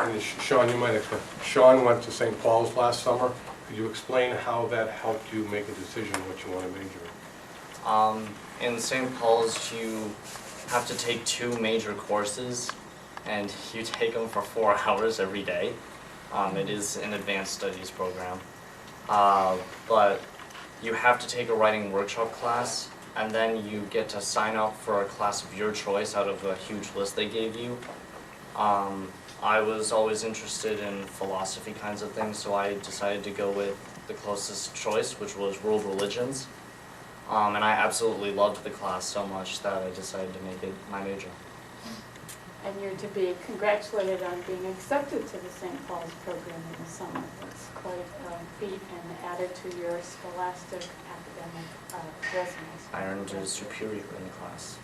And Sean, you might explain. Sean went to St. Paul's last summer, Could you explain how that helped you make a decision what you want to major in? In St. Paul's, you have to take 2 major courses, and you take them for 4 hours every day. It is an advanced studies program. But you have to take a writing workshop class, and then you get to sign up for a class of your choice out of a huge list they gave you. I was always interested in philosophy kinds of things, so I decided to go with the closest choice, which was world religions. And I absolutely loved the class so much that I decided to make it my major. And you're to be congratulated on being accepted to the St. Paul's program in the summer. That's quite a feat and added to your scholastic academic resumes. I earned a superior in the class.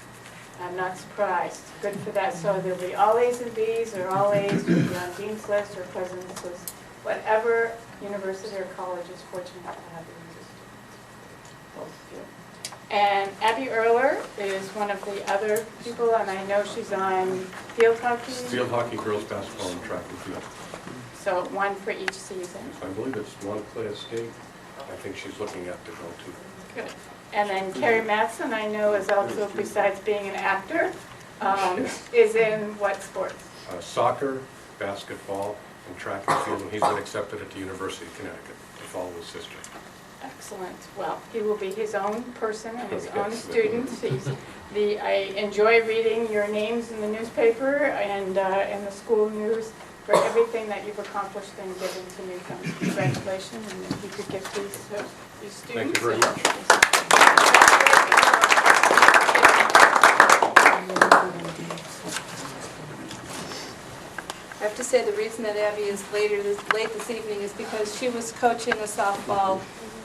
I'm not surprised. Good for that. So there'll be all A's and B's, or all A's, you'll be on dean's list or president's list. Whatever university or college is fortunate to have you as a student. Both of you. And Abby Erler is one of the other people, and I know she's on field hockey. Field hockey, girls basketball, and track and field. So one for each season. I believe it's one Claire Skate. I think she's looking at to go to. Good. And then Carrie Matson, I know, is also, besides being an actor, is in what sports? Soccer, basketball, and track and field, and he's been accepted at the University of Connecticut to follow his sister. Excellent. Well, he will be his own person and his own student. I enjoy reading your names in the newspaper and in the school news for everything that you've accomplished and given to Newfoundland. Congratulations, and if you could give these students. Thank you very much. I have to say the reason that Abby is late this evening is because she was coaching a softball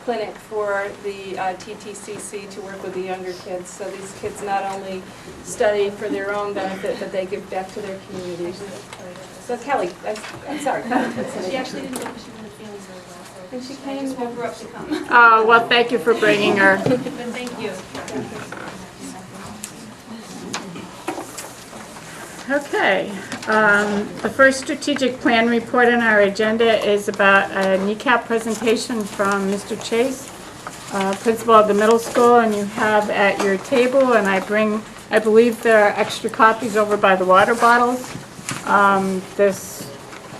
clinic for the TTCC to work with the younger kids. So these kids not only study for their own benefit, but they give back to their communities. So Kelly, I'm sorry. She actually didn't know she was feeling very well. And she came just woke her up to come. Oh, well, thank you for bringing her. But thank you. Okay. The first strategic plan report on our agenda is about a kneecap presentation from Mr. Chase, principal of the middle school, and you have at your table, and I believe there are extra copies over by the water bottles. This,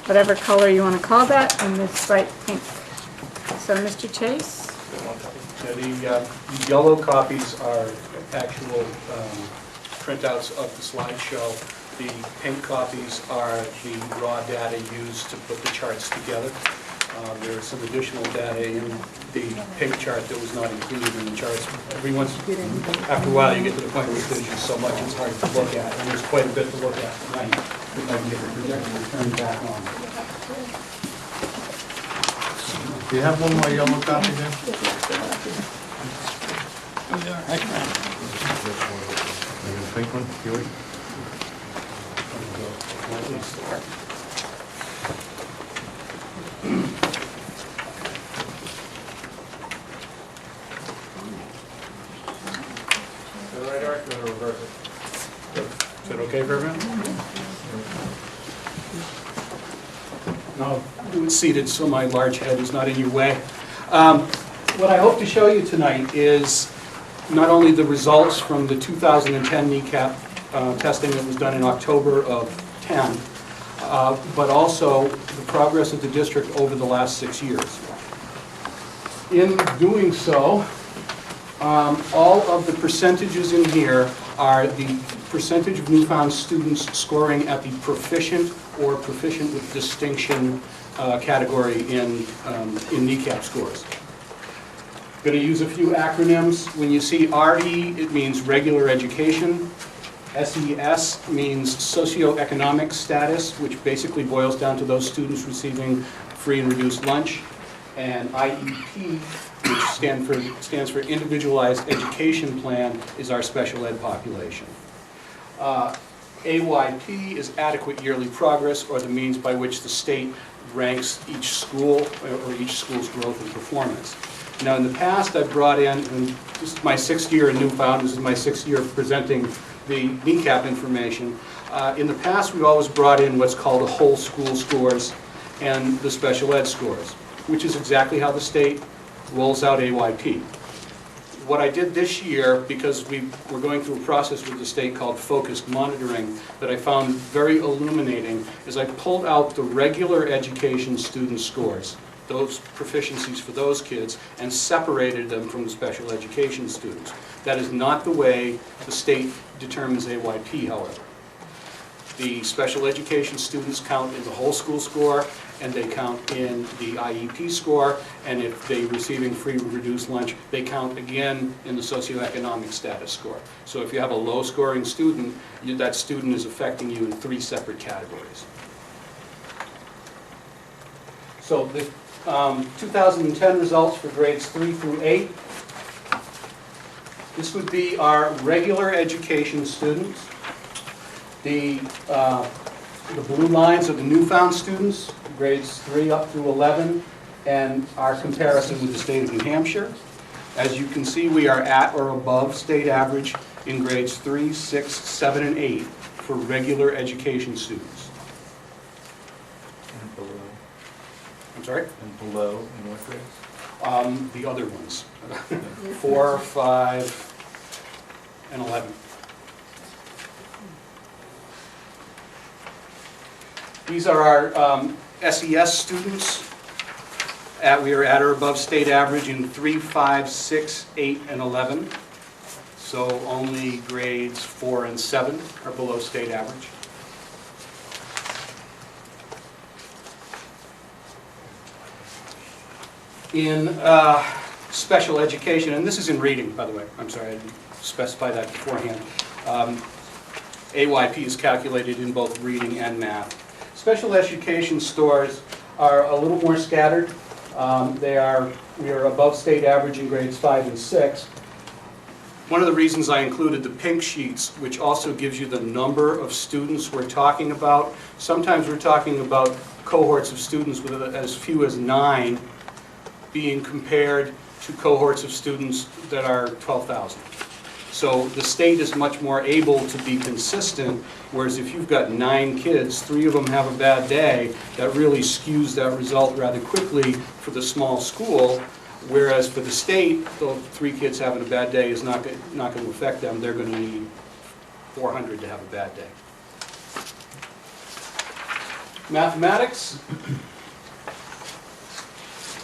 whatever color you want to call that, and this bright pink. So, Mr. Chase? The yellow copies are actual printouts of the slideshow. The pink copies are the raw data used to put the charts together. There is some additional data in the pink chart that was not included in the charts. After a while, you get to the point where there's just so much it's hard to look at, and there's quite a bit to look at tonight. If I can get the projector turned back on. Do you have one more yellow copy there? Pink one, Huey? Is that okay for everyone? No, do it seated so my large head is not in your way. What I hope to show you tonight is not only the results from the 2010 kneecap testing that was done in October of 10, but also the progress of the district over the last 6 years. In doing so, all of the percentages in here are the percentage of Newfound students scoring at the proficient or proficient with distinction category in kneecap scores. Going to use a few acronyms. When you see RE, it means regular education. SES means socioeconomic status, which basically boils down to those students receiving free and reduced lunch. And IEP, which stands for Individualized Education Plan, is our special ed population. AYP is adequate yearly progress, or the means by which the state ranks each school or each school's growth and performance. Now, in the past, I've brought in, and this is my 6th year in Newfound, this is my 6th year of presenting the kneecap information. In the past, we've always brought in what's called the whole school scores and the special ed scores. which is exactly how the state rolls out AYP. What I did this year, because we were going through a process with the state called focused monitoring that I found very illuminating, is I pulled out the regular education student scores, those proficiencies for those kids, and separated them from the special education students. That is not the way the state determines AYP, however. The special education students count in the whole school score, and they count in the IEP score, and if they're receiving free or reduced lunch, they count again in the socioeconomic status score. So if you have a low-scoring student, that student is affecting you in 3 separate categories. So the 2010 results for grades 3 through 8. This would be our regular education students. The blue lines are the newfound students, grades 3 up through 11, and our comparison with the state of New Hampshire. As you can see, we are at or above state average in grades 3, 6, 7, and 8 for regular education students. And below, I'm sorry? and below in what grades? The other ones, 4, 5, and 11. These are our SES students. We are at or above state average in 3, 5, 6, 8, and 11. So only grades 4 and 7 are below state average. In special education, and this is in reading, by the way, I'm sorry, I didn't specify that beforehand. AYP is calculated in both reading and math. Special education scores are a little more scattered. We are above state average in grades 5 and 6. One of the reasons I included the pink sheets, which also gives you the number of students we're talking about. Sometimes we're talking about cohorts of students with as few as 9 being compared to cohorts of students that are 12,000. So the state is much more able to be consistent, whereas if you've got 9 kids, 3 of them have a bad day, that really skews that result rather quickly for the small school, whereas for the state, the 3 kids having a bad day is not going to affect them. They're going to need 400 to have a bad day. Mathematics.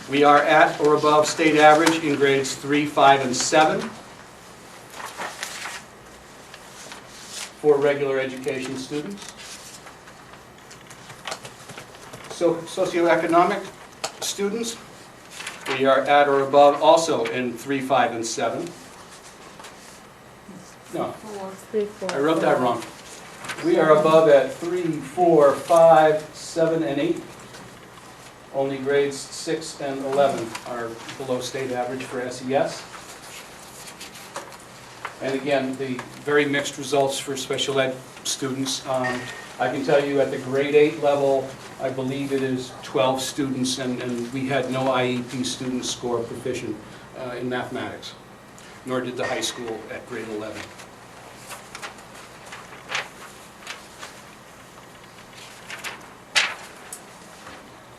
We are at or above state average in grades 3, 5, and 7. For regular education students. So socioeconomic students, we are at or above also in 3, 5, and 7. No, 3, 4. I wrote that wrong. We are above at 3, 4, 5, 7, and 8. Only grades 6 and 11 are below state average for SES. And again, the very mixed results for special ed students. I can tell you at the grade 8 level, I believe it is 12 students, and we had no IEP students score proficient in mathematics, nor did the high school at grade 11.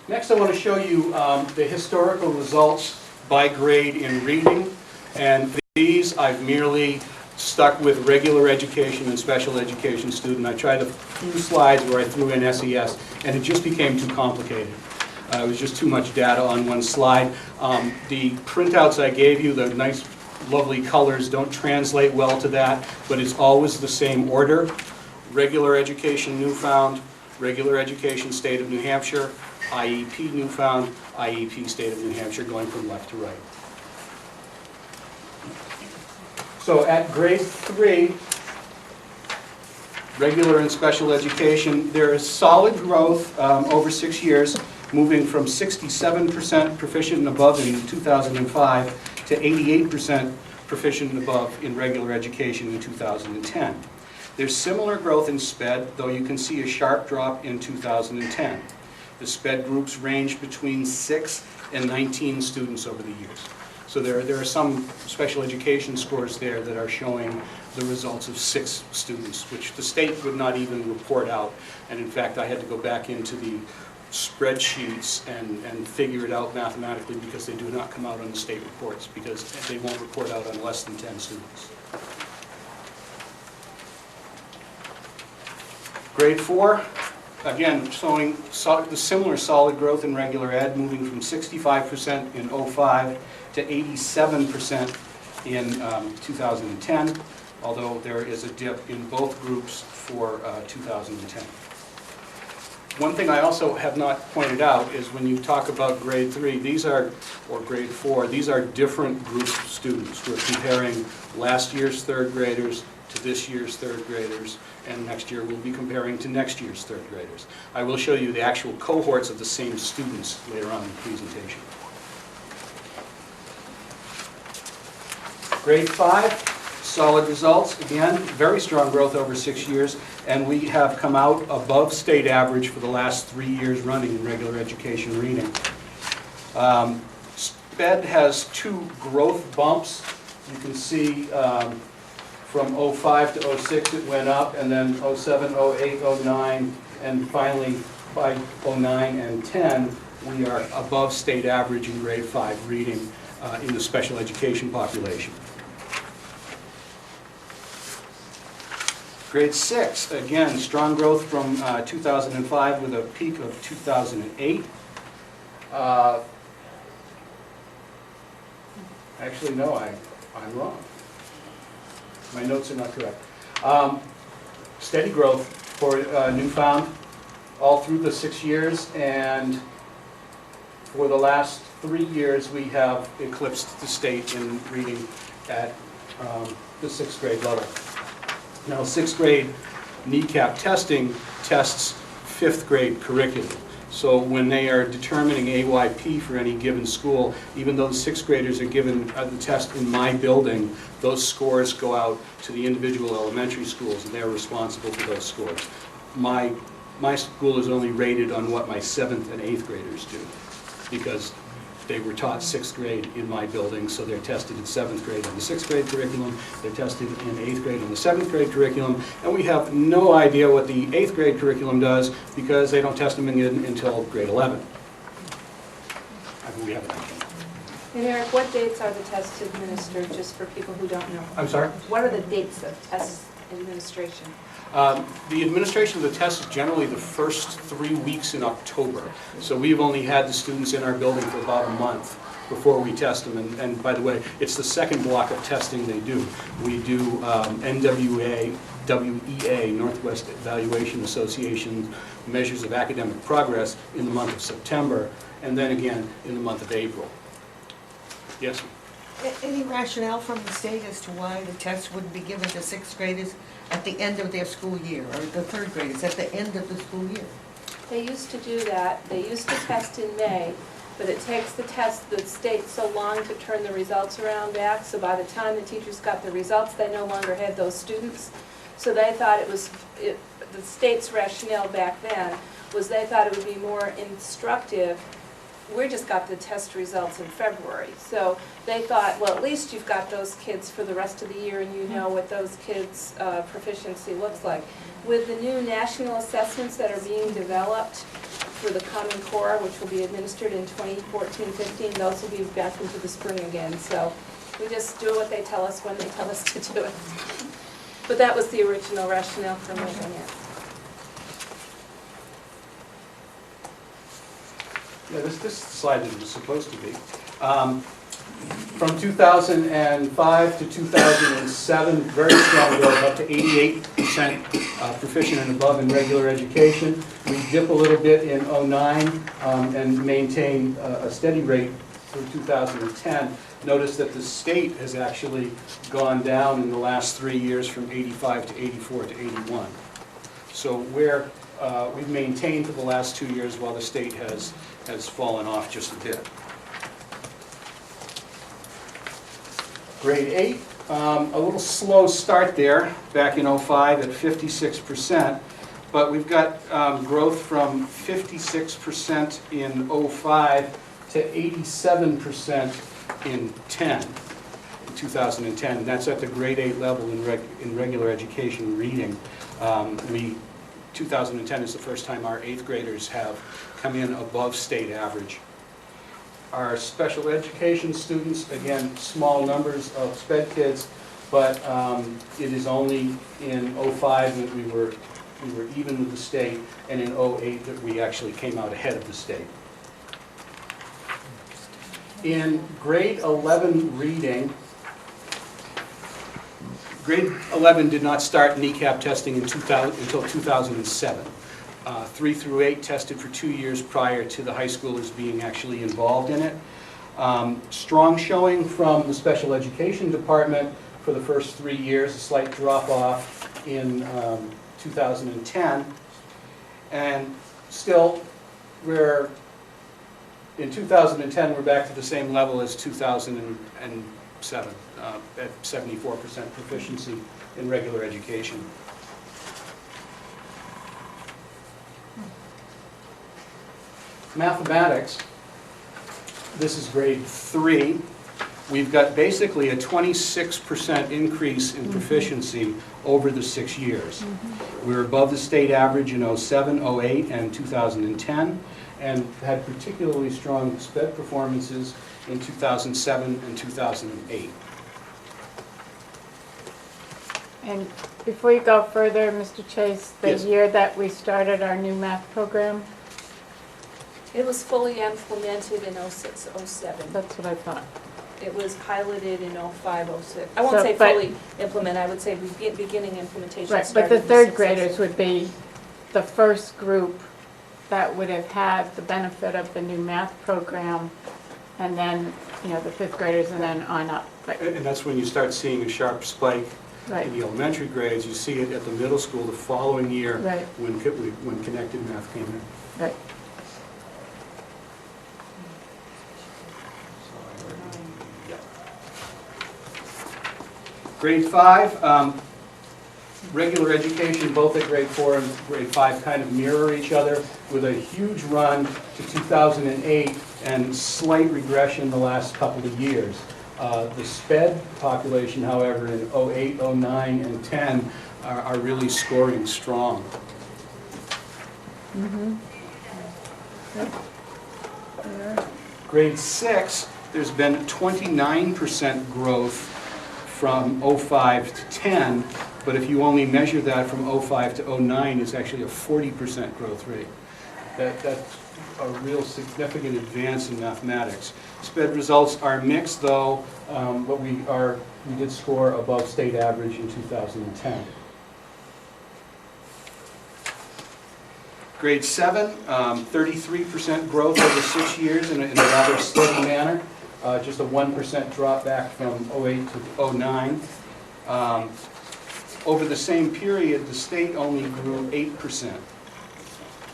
Next, I want to show you the historical results by grade in reading, and these I've merely stuck with regular education and special education student. I tried a few slides where I threw in SES, and it just became too complicated. It was just too much data on one slide. The printouts I gave you, the nice, lovely colors, don't translate well to that, but it's always the same order. Regular education Newfound, regular education state of New Hampshire, IEP Newfound, IEP state of New Hampshire, going from left to right. So at grade 3, regular and special education, there is solid growth over 6 years, moving from 67% proficient and above in 2005 to 88% proficient and above in regular education in 2010. There's similar growth in SPED, though you can see a sharp drop in 2010. The SPED groups range between 6 and 19 students over the years. So there are some special education scores there that are showing the results of 6 students, which the state would not even report out. And in fact, I had to go back into the spreadsheets and figure it out mathematically, because they do not come out on the state reports, because they won't report out on less than 10 students. Grade 4, again, showing the similar solid growth in regular ed, moving from 65% in '05 to 87% in 2010, although there is a dip in both groups for 2010. One thing I also have not pointed out is when you talk about grade 3, these are, or grade 4, these are different groups of students. We're comparing last year's third graders to this year's third graders, and next year we'll be comparing to next year's third graders. I will show you the actual cohorts of the same students later on in the presentation. Grade 5, solid results. Again, very strong growth over 6 years, and we have come out above state average for the last 3 years running in regular education reading. SPED has 2 growth bumps. You can see from '05 to '06 it went up, and then '07, '08, '09, and finally by '09 and '10 we are above state average in grade 5 reading in the special education population. Grade 6, again, strong growth from 2005 with a peak of 2008. Actually, no, I'm wrong. My notes are not correct. Steady growth for Newfound all through the 6 years, and for the last 3 years we have eclipsed the state in reading at the 6th grade level. Now, 6th grade NECAP testing tests 5th grade curriculum. So when they are determining AYP for any given school, even though the 6th graders are given the test in my building, those scores go out to the individual elementary schools, and they're responsible for those scores. My school is only rated on what my 7th and 8th graders do, because they were taught 6th grade in my building, so they're tested in 7th grade on the 6th grade curriculum, they're tested in 8th grade on the 7th grade curriculum, and we have no idea what the 8th grade curriculum does, because they don't test them until grade 11. I mean, we have an idea. And Eric, what dates are the tests administered, just for people who don't know? I'm sorry? What are the dates of test administration? The administration of the test is generally the first 3 weeks in October. So we've only had the students in our building for about a month before we test them. And by the way, it's the second block of testing they do. We do NWEA, Northwest Evaluation Association, measures of academic progress in the month of September, and then again in the month of April. Yes? Any rationale from the state as to why the test wouldn't be given to 6th graders at the end of their school year, or the 3rd graders at the end of the school year? They used to do that. They used to test in May, but it takes the state so long to turn the results around back, so by the time the teachers got the results, they no longer had those students. So they thought the state's rationale back then was they thought it would be more instructive. We just got the test results in February, so they thought, well, at least you've got those kids for the rest of the year and you know what those kids' proficiency looks like. With the new national assessments that are being developed for the Common Core, which will be administered in 2014-15, those will be back into the spring again. So we just do what they tell us when they tell us to do it. But that was the original rationale for making it. Yeah, this slide is supposed to be. From 2005 to 2007, very strong growth, up to 88% proficient and above in regular education. We dip a little bit in '09 and maintain a steady rate through 2010. Notice that the state has actually gone down in the last 3 years from 85 to 84 to 81. So we've maintained for the last 2 years while the state has fallen off just a bit. Grade 8, a little slow start there, back in '05 at 56%, but we've got growth from 56% in '05 to 87% in 2010, and that's at the grade 8 level in regular education reading. We 2010 is the first time our 8th graders have come in above state average. Our special education students, again, small numbers of SPED kids, but it is only in '05 that we were even with the state, and in '08 that we actually came out ahead of the state. In grade 11 reading, grade 11 did not start NECAP testing until 2007. 3 through 8 tested for 2 years prior to the high schoolers being actually involved in it. Strong showing from the special education department for the first 3 years, a slight drop off in 2010. And still, in 2010, we're back to the same level as 2007, at 74% proficiency in regular education. Mathematics, this is grade 3. We've got basically a 26% increase in proficiency over the 6 years. We're above the state average in '07, '08, and 2010, and had particularly strong SPED performances in 2007 and 2008. And before you go further, Mr. Chase, the Yes. year that we started our new math program, It was fully implemented in '06, '07. that's what I thought. It was piloted in '05, '06. I won't So, say but- fully implemented, I would say beginning implementation Right, started but the in third 6, graders would be the first group that would have had the benefit of the new math program, and then, you know, the 5th graders and then on up. Right, And that's when you start seeing a sharp spike right, in the elementary grades. You see it at the middle school the following year right, when connected math came in. right. Grade 5, regular education, both at grade 4 and grade 5 kind of mirror each other with a huge run to 2008 and slight regression the last couple of years. The SPED population, however, in '08, '09, and '10 are really scoring strong. Grade 6, there's been 29% growth from '05 to '10, but if you only measure that from '05 to '09, it's actually a 40% growth rate. That's a real significant advance in mathematics. SPED results are mixed, though, but we did score above state average in 2010. Grade 7, 33% growth over 6 years in a rather steady manner. Just a 1% drop back from '08 to '09. Over the same period, the state only grew 8%.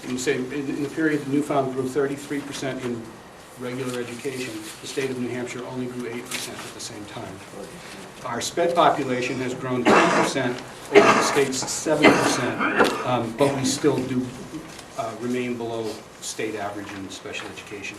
In the period, the Newfound grew 33% in regular education. The state of New Hampshire only grew 8% at the same time. Our SPED population has grown 10% over the state's 7%, but we still do remain below state average in special education.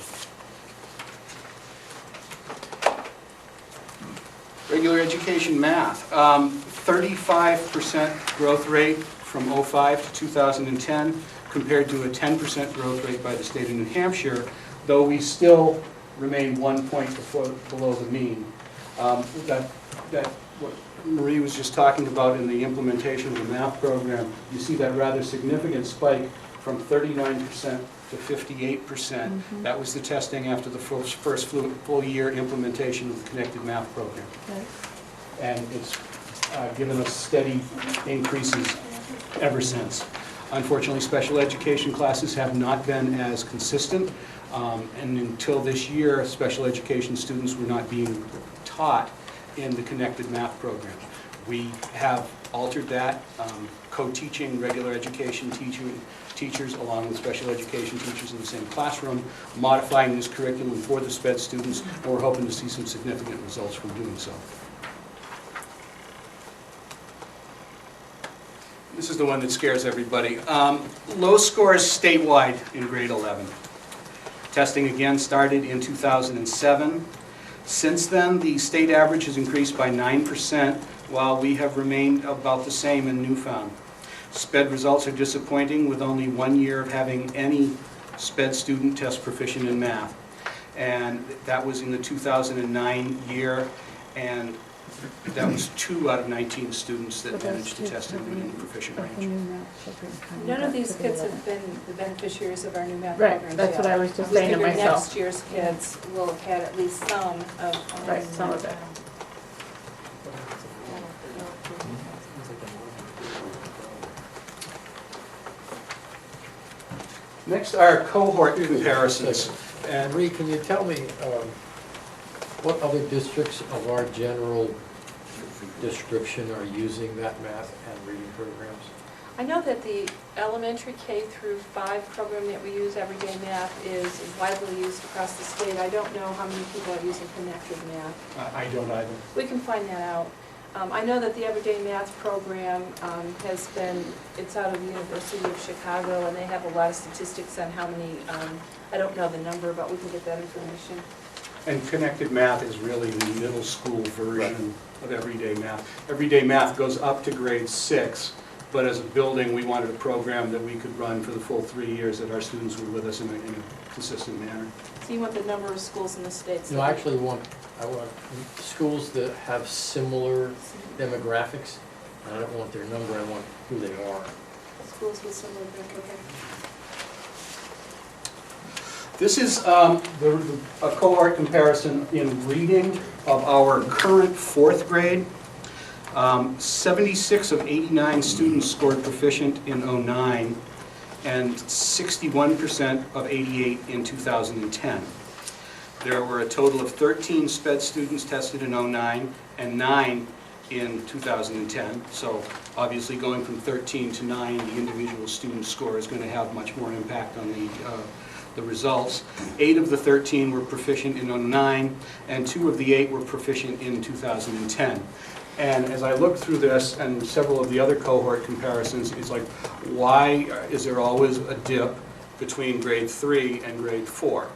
Regular education math, 35% growth rate from '05 to 2010, compared to a 10% growth rate by the state of New Hampshire, though we still remain 1 point below the mean. What Marie was just talking about in the implementation of the math program, you see that rather significant spike from 39% to 58%. That was the testing after the first full year implementation of the connected math program. Right. And it's given us steady increases ever since. Unfortunately, special education classes have not been as consistent, and until this year, special education students were not being taught in the connected math program. We have altered that, co-teaching regular education teachers along with special education teachers in the same classroom, modifying this curriculum for the SPED students, and we're hoping to see some significant results from doing so. This is the one that scares everybody. Low scores statewide in grade 11. Testing again started in 2007. Since then, the state average has increased by 9%, while we have remained about the same in Newfound. SPED results are disappointing, with only 1 year of having any SPED student test proficient in math. And that was in the 2009 year, and that was 2 out of 19 students that managed to test in the proficient range. None of these kids have been the beneficiaries of our new math Right, programs that's yet. what I was just saying to We figure myself. next year's kids will have had at least some of. Right, some of it. Next are cohort comparisons. And Ree, can you tell me what other districts of our general description are using that math and reading programs? I know that the elementary K through 5 program that we use, Everyday Math, is widely used across the state. I don't know how many people are using Connected Math. I don't either. We can find that out. I know that the Everyday Math program has been, it's out of the University of Chicago, and they have a lot of statistics on how many, I don't know the number, but we can get that information. And Connected Math is really the middle school version of Everyday Math. Everyday Math goes up to grade 6, but as a building, we wanted a program that we could run for the full 3 years that our students were with us in a consistent manner. So you want the number of schools in the state? No, I actually want schools that have similar demographics. I don't want their number, I want who they are. Schools with similar demographics. This is a cohort comparison in reading of our current 4th grade. 76 of 89 students scored proficient in '09, and 61% of 88 in 2010. There were a total of 13 SPED students tested in '09 and 9 in 2010. So obviously going from 13 to 9, the individual student score is going to have much more impact on the results. 8 of the 13 were proficient in '09, and 2 of the 8 were proficient in 2010. And as I looked through this and several of the other cohort comparisons, it's like, why is there always a dip between grade 3 and grade 4?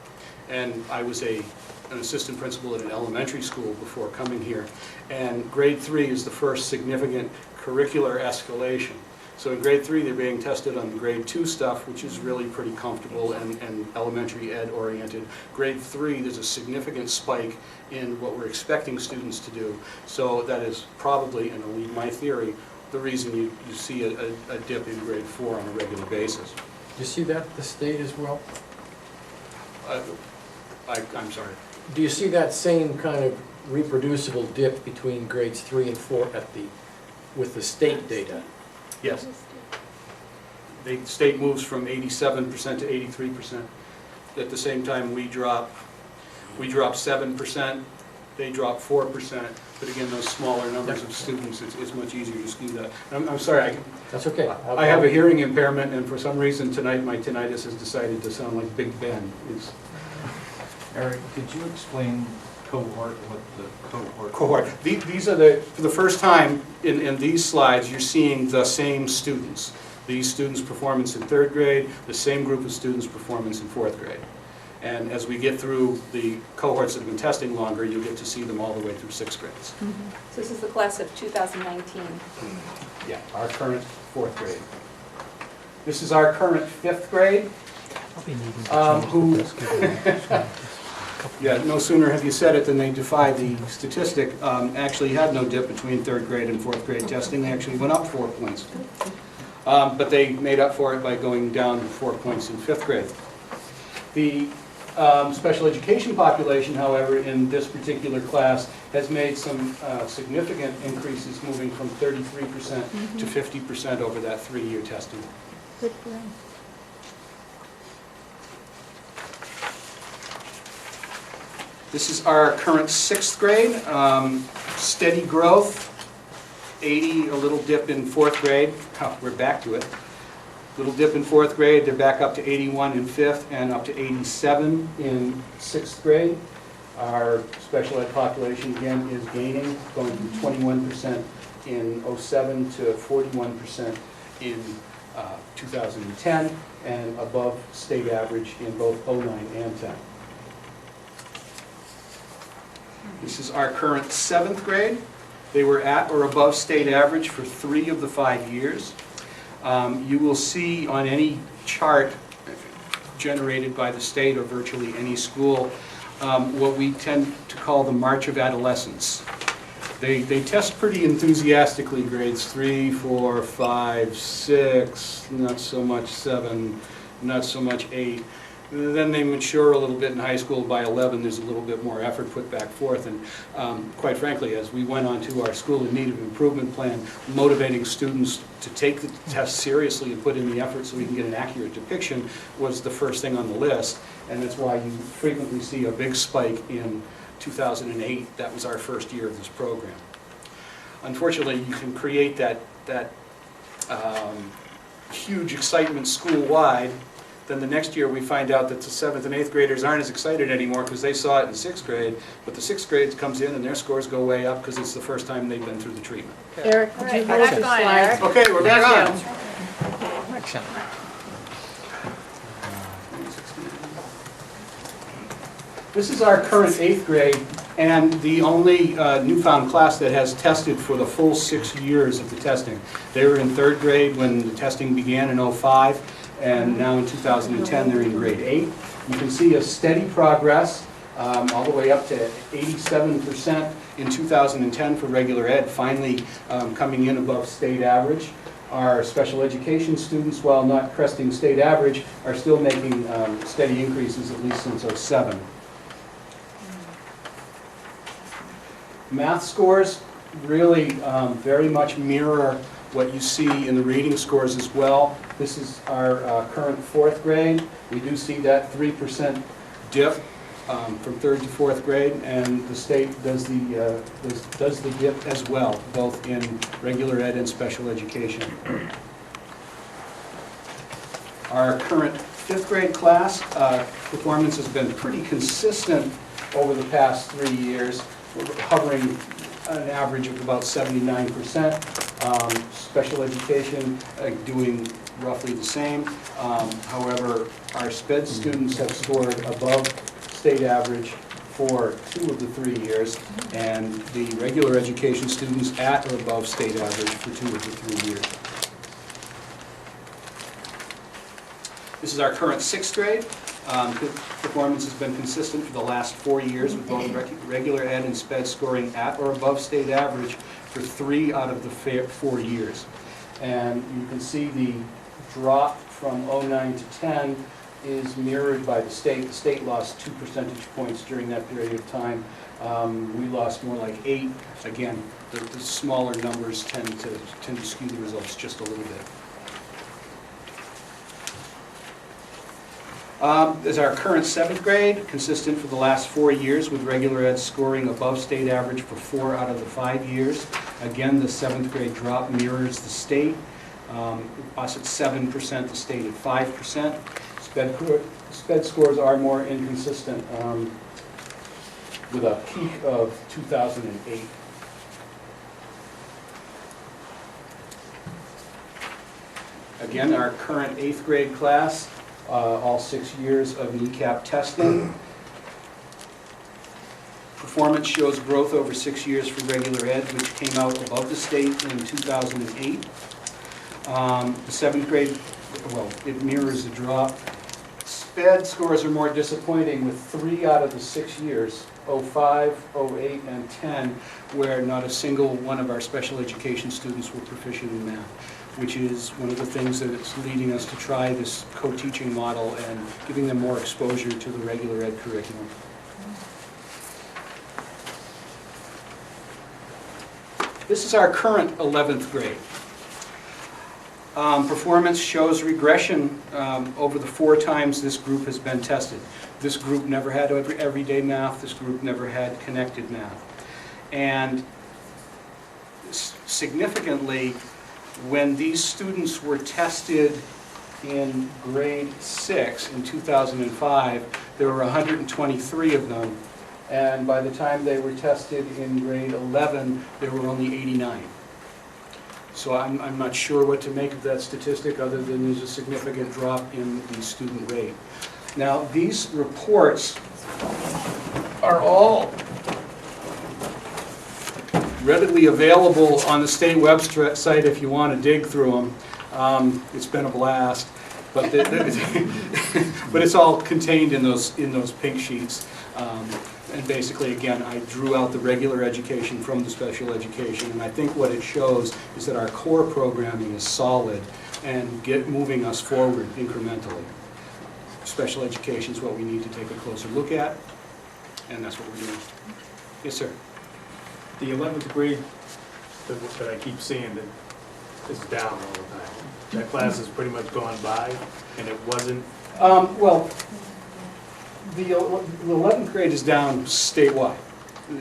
And I was an assistant principal at an elementary school before coming here, and grade 3 is the first significant curricular escalation. So in grade 3, they're being tested on grade 2 stuff, which is really pretty comfortable and elementary ed oriented. Grade 3, there's a significant spike in what we're expecting students to do. So that is probably, and I'll leave my theory, the reason you see a dip in grade 4 on a regular basis. Do you see that at the state as well? I'm sorry. Do you see that same kind of reproducible dip between grades 3 and 4 with the state data? Yes. The state moves from 87% to 83%. At the same time, we drop 7%, they drop 4%, but again, those smaller numbers of students, it's much easier to skew that. I'm sorry, That's okay. I have a hearing impairment, and for some reason tonight, my tinnitus has decided to sound like Big Ben. Eric, could you explain cohort, what the cohort? Cohort. These are for the first time in these slides, you're seeing the same students. These students' performance in 3rd grade, the same group of students' performance in 4th grade. And as we get through the cohorts that have been testing longer, you'll get to see them all the way through 6th grades. So this is the class of 2019. Yeah, our current 4th grade. This is our current 5th grade. I'll be needing to change the Yeah, no sooner have you said it than they defy the statistic. Actually had no dip between 3rd grade and 4th grade testing. They actually went up 4 points. But they made up for it by going down 4 points in 5th grade. The special education population, however, in this particular class has made some significant increases, moving from 33% to 50% over that 3-year testing. Good for them. This is our current 6th grade, steady growth, 80, a little dip in 4th grade. Oh, we're back to it. Little dip in 4th grade, they're back up to 81 in 5th and up to 87 in 6th grade. Our special ed population, again, is gaining, going from 21% in '07 to 41% in 2010, and above state average in both '09 and '10. This is our current 7th grade. They were at or above state average for 3 of the 5 years. You will see on any chart generated by the state or virtually any school what we tend to call the March of Adolescence. They test pretty enthusiastically grades 3, 4, 5, 6, not so much 7, not so much 8. Then they mature a little bit in high school. By 11, there's a little bit more effort put back forth. And quite frankly, as we went on to our School in Need of Improvement plan, motivating students to take the test seriously and put in the effort so we can get an accurate depiction was the first thing on the list. And that's why you frequently see a big spike in 2008. That was our first year of this program. Unfortunately, you can create that huge excitement school-wide. Then the next year we find out that the 7th and 8th graders aren't as excited anymore because they saw it in 6th grade, but the 6th grade comes in and their scores go way up because it's the first time they've been through the treatment. Eric, could you move the slide? Okay, we're back on. This is our current 8th grade and the only newfound class that has tested for the full 6 years of the testing. They were in 3rd grade when the testing began in '05. And now in 2010, they're in grade 8. You can see a steady progress all the way up to 87% in 2010 for regular ed, finally coming in above state average. Our special education students, while not cresting state average, are still making steady increases, at least since '07. Math scores really very much mirror what you see in the reading scores as well. This is our current 4th grade. We do see that 3% dip from 3rd to 4th grade, and the state does the dip as well, both in regular ed and special education. Our current 5th grade class performance has been pretty consistent over the past 3 years. We're hovering an average of about 79%. Special education doing roughly the same. However, our SPED students have scored above state average for 2 of the 3 years, and the regular education students at or above state average for 2 of the 3 years. This is our current 6th grade. Performance has been consistent for the last 4 years, with both regular ed and SPED scoring at or above state average for 3 out of the 4 years. And you can see the drop from '09 to 10 is mirrored by the state. The state lost 2 percentage points during that period of time. We lost more like 8. Again, the smaller numbers tend to skew the results just a little bit. Is our current 7th grade, consistent for the last 4 years, with regular ed scoring above state average for 4 out of the 5 years. Again, the 7th grade drop mirrors the state. Us at 7%, the state at 5%. SPED scores are more inconsistent, with a peak of 2008. Again, our current 8th grade class, all 6 years of NECAP testing. Performance shows growth over 6 years for regular ed, which came out above the state in 2008. The 7th grade, well, it mirrors the drop. SPED scores are more disappointing, with 3 out of the 6 years, '05, '08, and '10, where not a single one of our special education students were proficient in math, which is one of the things that is leading us to try this co-teaching model and giving them more exposure to the regular ed curriculum. This is our current 11th grade. Performance shows regression over the 4 times this group has been tested. This group never had everyday math. This group never had connected math. And significantly, when these students were tested in grade 6 in 2005, there were 123 of them. And by the time they were tested in grade 11, there were only 89. So I'm not sure what to make of that statistic, other than there's a significant drop in the student rate. Now, these reports are all readily available on the state website if you want to dig through them. It's been a blast, but but it's all contained in those pink sheets. And basically, again, I drew out the regular education from the special education, and I think what it shows is that our core programming is solid and moving us forward incrementally. Special education is what we need to take a closer look at, and that's what we're doing. Yes, sir. The 11th grade that I keep seeing that is down all the time. That class has pretty much gone by, and it wasn't. Well, the 11th grade is down statewide.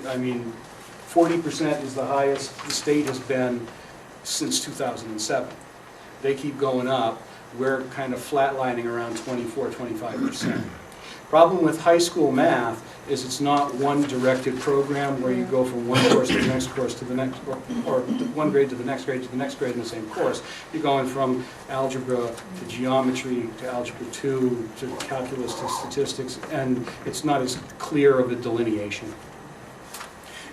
I mean, 40% is the highest the state has been since 2007. They keep going up. We're kind of flatlining around 24, 25%. Problem with high school math is it's not one directed program where you go from one course to the next course to the next, or one grade to the next grade to the next grade in the same course. You're going from algebra to geometry to algebra 2 to calculus to statistics, and it's not as clear of a delineation.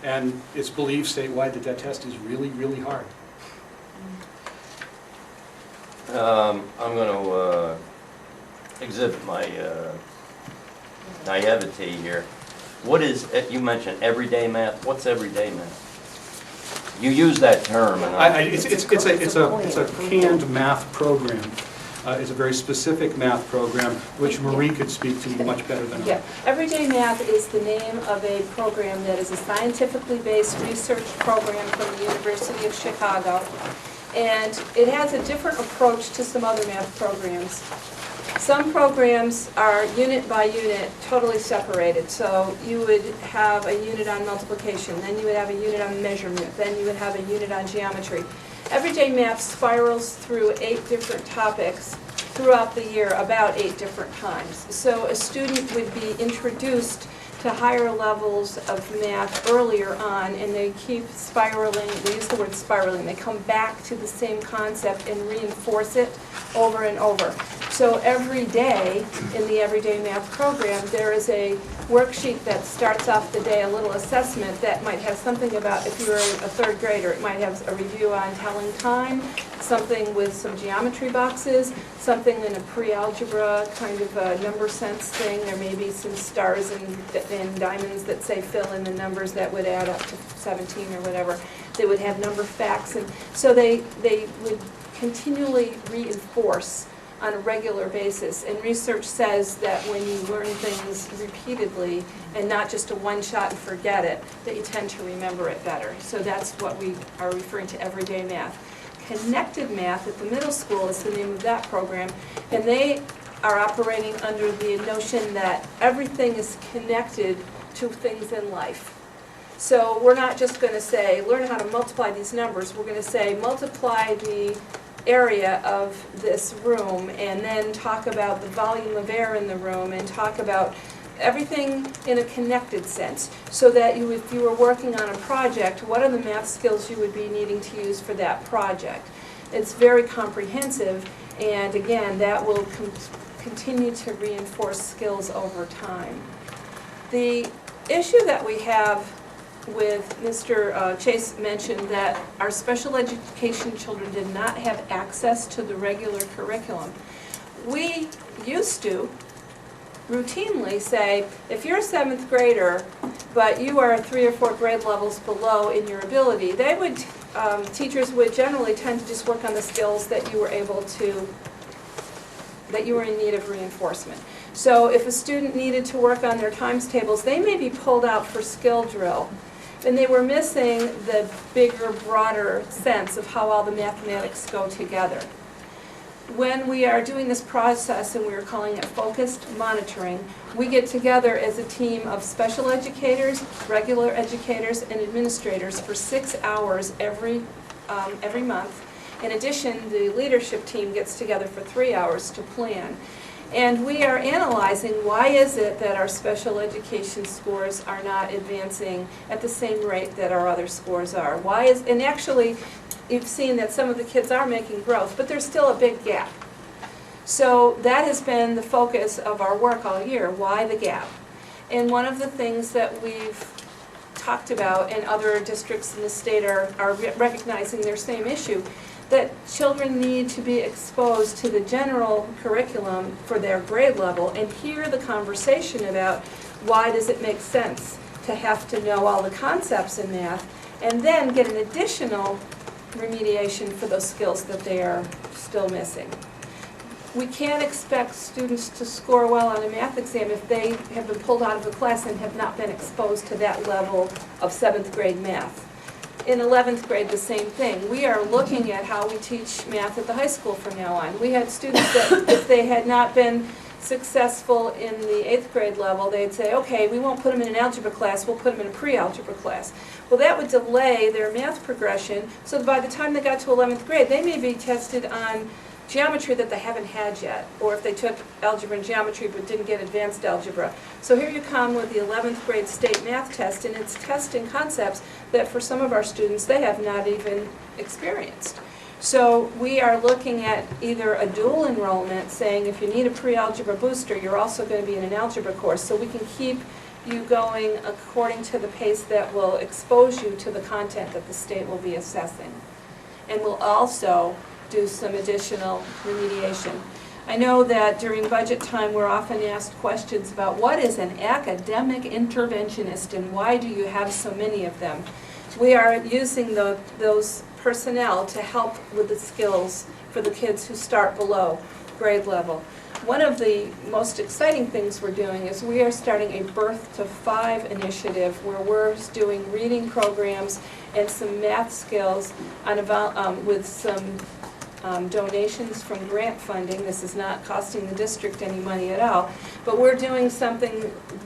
And it's believed statewide that that test is really, really hard. I'm going to exhibit my naivete here. What is, you mentioned everyday math. What's everyday math? You use that term. And it's a canned math program. It's a very specific math program, which Marie could speak to much better than I. Yeah, Everyday Math is the name of a program that is a scientifically based research program from the University of Chicago. And it has a different approach to some other math programs. Some programs are unit by unit, totally separated. So you would have a unit on multiplication, then you would have a unit on measurement, then you would have a unit on geometry. Everyday Math spirals through 8 different topics throughout the year, about 8 different times. So a student would be introduced to higher levels of math earlier on, and they keep spiraling. They use the word spiraling. They come back to the same concept and reinforce it over and over. So every day in the Everyday Math program, there is a worksheet that starts off the day, a little assessment that might have something about, if you're a 3rd grader, it might have a review on telling time, something with some geometry boxes, something in a pre-algebra kind of a number sense thing. There may be some stars and diamonds that say fill in the numbers that would add up to 17 or whatever. They would have number facts, and so they would continually reinforce on a regular basis. And research says that when you learn things repeatedly and not just a one-shot and forget it, that you tend to remember it better. So that's what we are referring to everyday math. Connected Math at the middle school is the name of that program, and they are operating under the notion that everything is connected to things in life. So we're not just going to say, learn how to multiply these numbers. We're going to say, multiply the area of this room, and then talk about the volume of air in the room, and talk about everything in a connected sense, so that if you were working on a project, what are the math skills you would be needing to use for that project? It's very comprehensive, and again, that will continue to reinforce skills over time. The issue that we have with Mr. Chase mentioned that our special education children did not have access to the regular curriculum. We used to routinely say, if you're a 7th grader, but you are 3 or 4 grade levels below in your ability, teachers would generally tend to just work on the skills that you were in need of reinforcement. So if a student needed to work on their times tables, they may be pulled out for skill drill, and they were missing the bigger, broader sense of how all the mathematics go together. When we are doing this process, and we are calling it focused monitoring, we get together as a team of special educators, regular educators, and administrators for 6 hours every month. In addition, the leadership team gets together for 3 hours to plan. And we are analyzing why is it that our special education scores are not advancing at the same rate that our other scores are. And actually, you've seen that some of the kids are making growth, but there's still a big gap. So that has been the focus of our work all year. Why the gap? And one of the things that we've talked about, and other districts in the state are recognizing their same issue, that children need to be exposed to the general curriculum for their grade level and hear the conversation about why does it make sense to have to know all the concepts in math, and then get an additional remediation for those skills that they are still missing. We can't expect students to score well on a math exam if they have been pulled out of the class and have not been exposed to that level of 7th grade math. In 11th grade, the same thing. We are looking at how we teach math at the high school from now on. We had students that, if they had not been successful in the 8th grade level, they'd say, okay, we won't put them in an algebra class, we'll put them in a pre-algebra class. Well, that would delay their math progression, so by the time they got to 11th grade, they may be tested on geometry that they haven't had yet, or if they took algebra and geometry but didn't get advanced algebra. So here you come with the 11th grade state math test, and it's testing concepts that for some of our students they have not even experienced. So we are looking at either a dual enrollment, saying if you need a pre-algebra booster, you're also going to be in an algebra course, so we can keep you going according to the pace that will expose you to the content that the state will be assessing. And we'll also do some additional remediation. I know that during budget time we're often asked questions about what is an academic interventionist and why do you have so many of them? We are using those personnel to help with the skills for the kids who start below grade level. One of the most exciting things we're doing is we are starting a Birth to 5 initiative where we're doing reading programs and some math skills on with some donations from grant funding. This is not costing the district any money at all, but we're doing something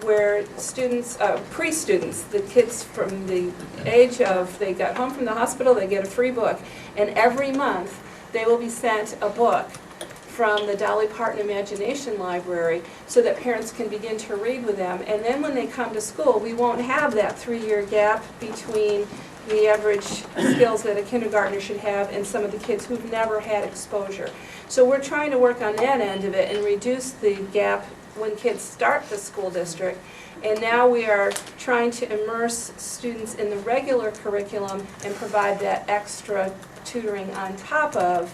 where students, pre-students, the kids from the age of, they got home from the hospital, they get a free book, and every month they will be sent a book from the Dolly Parton Imagination Library so that parents can begin to read with them. And then when they come to school, we won't have that 3-year gap between the average skills that a kindergartner should have and some of the kids who've never had exposure. So we're trying to work on that end of it and reduce the gap when kids start the school district. And now we are trying to immerse students in the regular curriculum and provide that extra tutoring on top of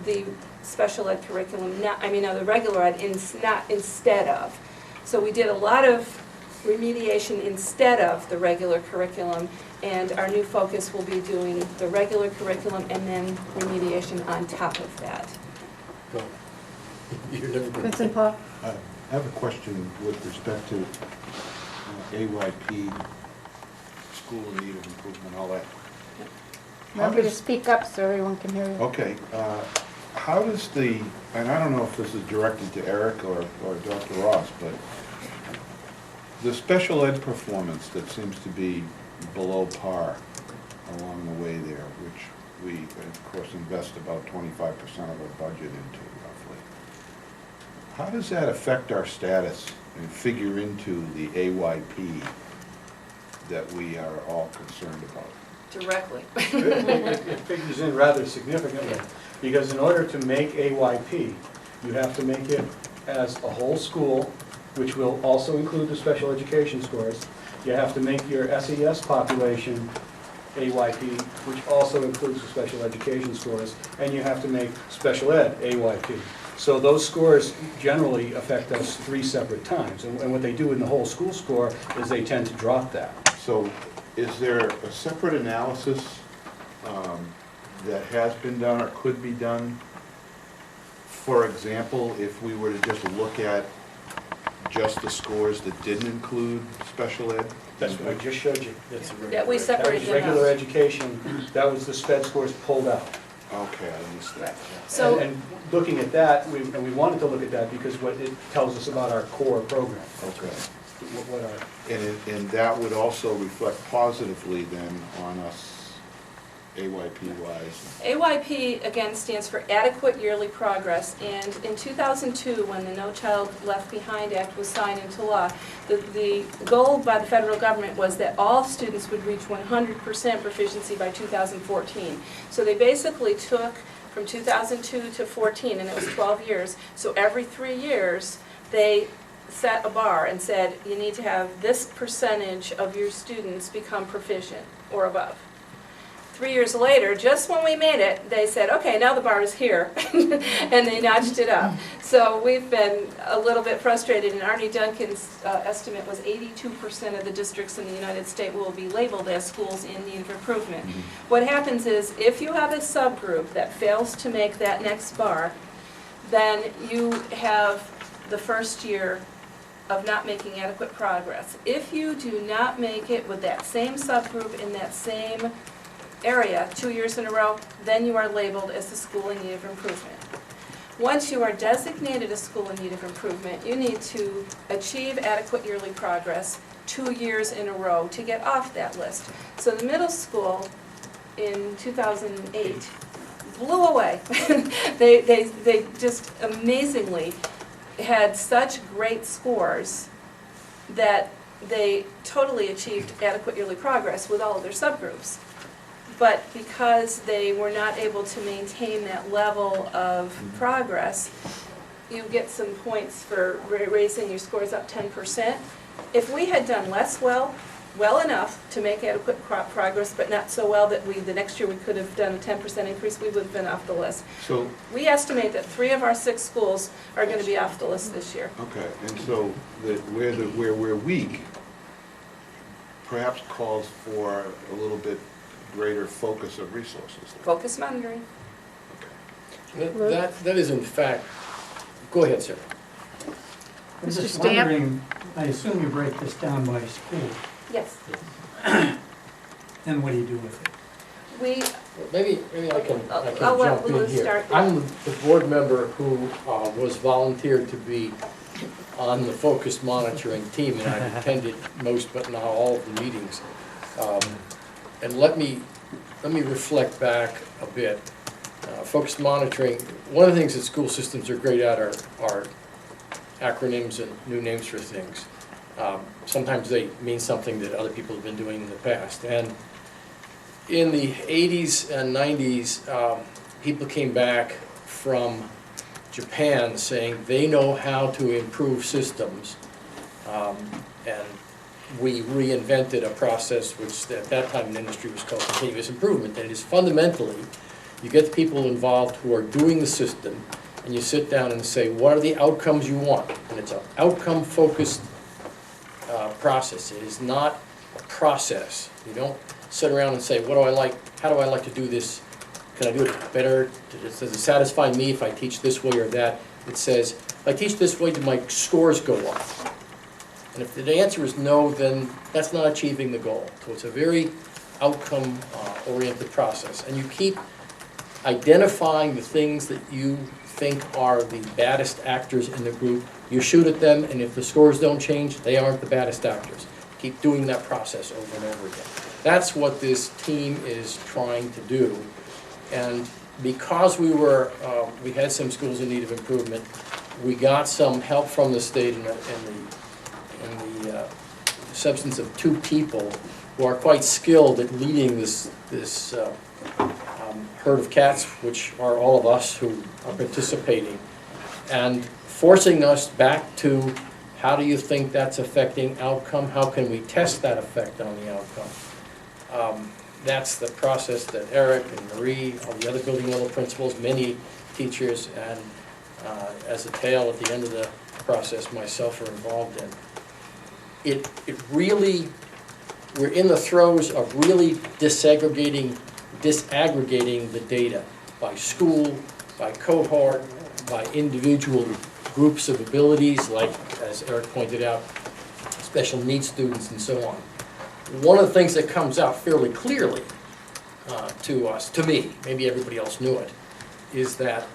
the special ed curriculum, the regular ed, not instead of. So we did a lot of remediation instead of the regular curriculum, and our new focus will be doing the regular curriculum and then remediation on top of that. Vincent Paul? I have a question with respect to AYP, school in need of improvement, all that. Remember to speak up so everyone can hear you. Okay, how does the, and I don't know if this is directed to Eric or Dr. Ross, but the special ed performance that seems to be below par along the way there, which we, of course, invest about 25% of our budget into, roughly. How does that affect our status and figure into the AYP that we are all concerned about? Directly. It figures in rather significantly, because in order to make AYP, you have to make it as a whole school, which will also include the special education scores. You have to make your SES population AYP, which also includes the special education scores, and you have to make special ed AYP. So those scores generally affect us 3 separate times, and what they do in the whole school score is they tend to drop that. So is there a separate analysis that has been done or could be done? For example, if we were to just look at just the scores that didn't include special ed? That's what I just showed you. Yeah, we separated them out. That was regular education, that was the SPED scores pulled out. Okay, I missed that. So, And looking at that, we wanted to look at that because what it tells us about our core program. Okay. What our, And that would also reflect positively then on us AYP-wise? AYP, again, stands for Adequate Yearly Progress, and in 2002, when the No Child Left Behind Act was signed into law, the goal by the federal government was that all students would reach 100% proficiency by 2014. So they basically took from 2002 to 14, and it was 12 years, so every 3 years, they set a bar and said, you need to have this percentage of your students become proficient or above. 3 years later, just when we made it, they said, okay, now the bar is here, and they notched it up. So we've been a little bit frustrated, and Arnie Duncan's estimate was 82% of the districts in the United States will be labeled as schools in need of improvement. What happens is, if you have a subgroup that fails to make that next bar, then you have the first year of not making adequate progress. If you do not make it with that same subgroup in that same area 2 years in a row, then you are labeled as a school in need of improvement. Once you are designated a school in need of improvement, you need to achieve adequate yearly progress 2 years in a row to get off that list. So the middle school in 2008 blew away. They just amazingly had such great scores that they totally achieved adequate yearly progress with all of their subgroups. But because they were not able to maintain that level of progress, you get some points for raising your scores up 10%. If we had done well enough to make adequate progress, but not so well that the next year we could have done a 10% increase, we would have been off the list. So, We estimate that 3 of our 6 schools are going to be off the list this year. okay, and so where we're weak perhaps calls for a little bit greater focus of resources. Focus monitoring. That is in fact, go ahead, sir. I'm Mr. just Stamp? wondering, I assume you break this down by school, Yes. then what do you do with it? We, Maybe I can I'll let jump in Lou here. start. I'm the board member who was volunteered to be on the focused monitoring team, and I've attended most but not all of the meetings. And let me reflect back a bit. Focused monitoring, one of the things that school systems are great at are acronyms and new names for things. Sometimes they mean something that other people have been doing in the past. And in the 80s and 90s, people came back from Japan saying they know how to improve systems. And we reinvented a process which at that time in industry was called continuous improvement. And it is fundamentally, you get the people involved who are doing the system, and you sit down and say, what are the outcomes you want? And it's an outcome-focused process. It is not a process. You don't sit around and say, what do I like, how do I like to do this? Can I do it better? Does it satisfy me if I teach this way or that? It says, if I teach this way, do my scores go up? And if the answer is no, then that's not achieving the goal. So it's a very outcome-oriented process. And you keep identifying the things that you think are the baddest actors in the group. You shoot at them, and if the scores don't change, they aren't the baddest actors. Keep doing that process over and over again. That's what this team is trying to do. And because we had some schools in need of improvement, we got some help from the state in the substance of 2 people who are quite skilled at leading this herd of cats, which are all of us who are participating, and forcing us back to how do you think that's affecting outcome? How can we test that effect on the outcome? That's the process that Eric and Marie, all the other building level principals, many teachers, and as a tail at the end of the process, myself are involved in. It really, we're in the throes of really disaggregating the data by school, by cohort, by individual groups of abilities, like, as Eric pointed out, special needs students and so on. One of the things that comes out fairly clearly to us, to me, maybe everybody else knew it, is that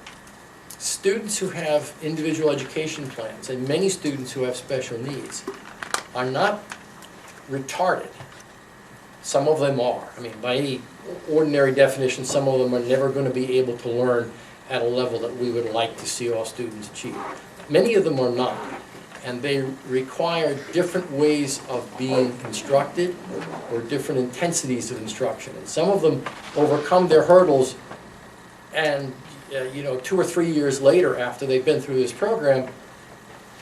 students who have individual education plans and many students who have special needs are not retarded. Some of them are. I mean, by any ordinary definition, some of them are never going to be able to learn at a level that we would like to see all students achieve. Many of them are not, and they require different ways of being instructed or different intensities of instruction. And some of them overcome their hurdles, and 2 or 3 years later, after they've been through this program,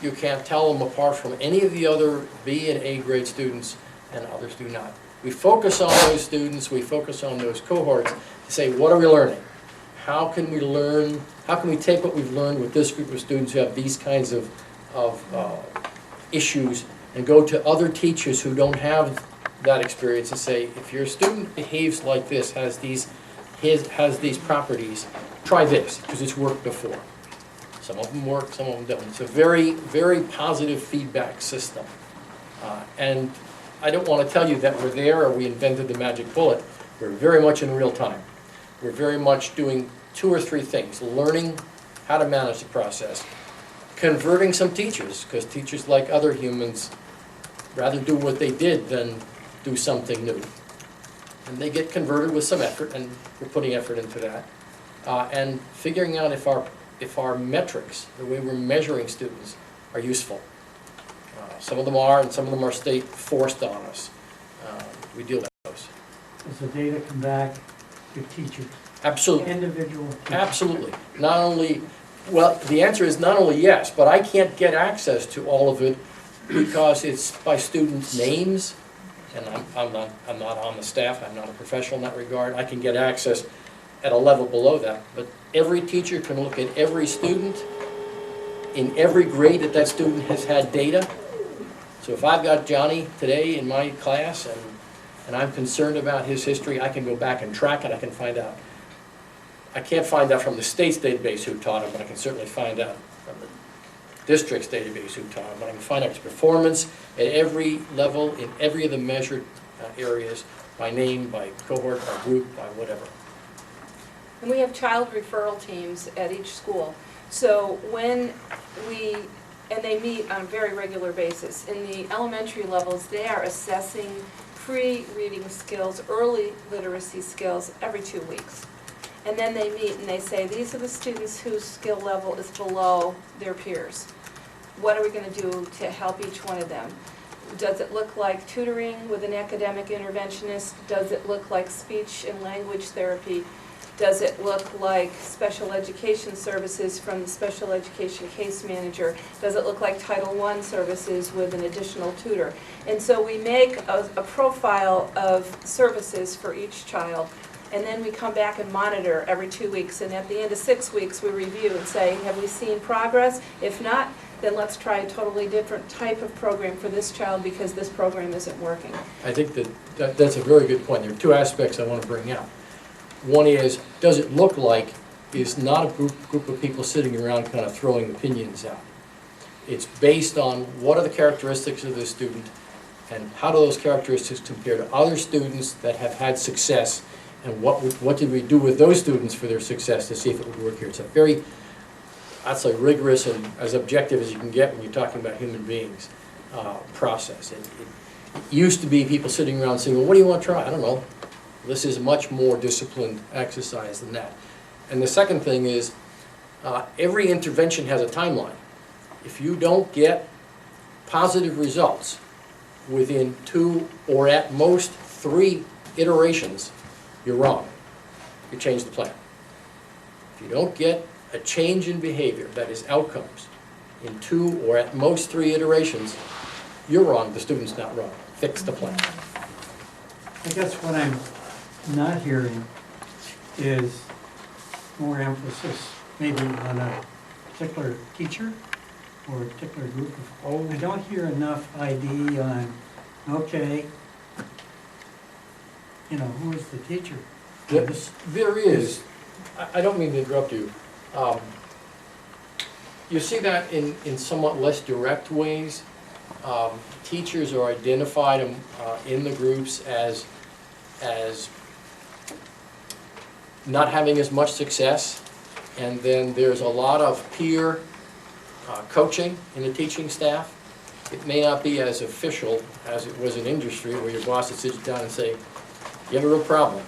you can't tell them apart from any of the other B and A grade students, and others do not. We focus on those students, we focus on those cohorts to say, what are we learning? How can we learn, how can we take what we've learned with this group of students who have these kinds of issues and go to other teachers who don't have that experience and say, if your student behaves like this, has these properties, try this, because it's worked before. Some of them work, some of them don't. It's a very, very positive feedback system. And I don't want to tell you that we're there or we invented the magic bullet. We're very much in real time. We're very much doing 2 or 3 things: learning how to manage the process, converting some teachers, because teachers, like other humans, rather do what they did than do something new. And they get converted with some effort, and we're putting effort into that. And figuring out if our metrics, the way we're measuring students, are useful. Some of them are, and some of them are state forced on us. We deal with those. Does the data come back to teachers? Absolutely. Individual teachers? Absolutely. Not only, well, the answer is not only yes, but I can't get access to all of it because it's by students' names, and I'm not on the staff, I'm not a professional in that regard. I can get access at a level below that, but every teacher can look at every student in every grade that student has had data. So if I've got Johnny today in my class and I'm concerned about his history, I can go back and track it, I can find out. I can't find out from the state's database who taught him, but I can certainly find out from the district's database who taught him. But I can find out his performance at every level, in every of the measured areas, by name, by cohort, by group, by whatever. And we have child referral teams at each school. So when and they meet on a very regular basis. In the elementary levels, they are assessing pre-reading skills, early literacy skills every 2 weeks. And then they meet and they say, these are the students whose skill level is below their peers. What are we going to do to help each one of them? Does it look like tutoring with an academic interventionist? Does it look like speech and language therapy? Does it look like special education services from the special education case manager? Does it look like Title I services with an additional tutor? And so we make a profile of services for each child, and then we come back and monitor every 2 weeks. And at the end of 6 weeks, we review and say, have we seen progress? If not, then let's try a totally different type of program for this child because this program isn't working. I think that's a very good point. There are 2 aspects I want to bring out. One is, does it look like, is not a group of people sitting around kind of throwing opinions out. It's based on what are the characteristics of the student and how do those characteristics compare to other students that have had success, and what did we do with those students for their success to see if it would work here. It's a very, I'd say, rigorous and as objective as you can get when you're talking about human beings process. It used to be people sitting around saying, well, what do you want to try? I don't know. This is a much more disciplined exercise than that. And the second thing is, every intervention has a timeline. If you don't get positive results within 2 or at most 3 iterations, you're wrong. You change the plan. If you don't get a change in behavior, that is outcomes, in 2 or at most 3 iterations, you're wrong, the student's not wrong. Fix the plan. I guess what I'm not hearing is more emphasis maybe on a particular teacher or a particular group of, I don't hear enough ID on, okay, who is the teacher? There is, I don't mean to interrupt you. You see that in somewhat less direct ways. Teachers are identified in the groups as not having as much success, and then there's a lot of peer coaching in the teaching staff. It may not be as official as it was in industry, where your boss would sit you down and say, you have a real problem.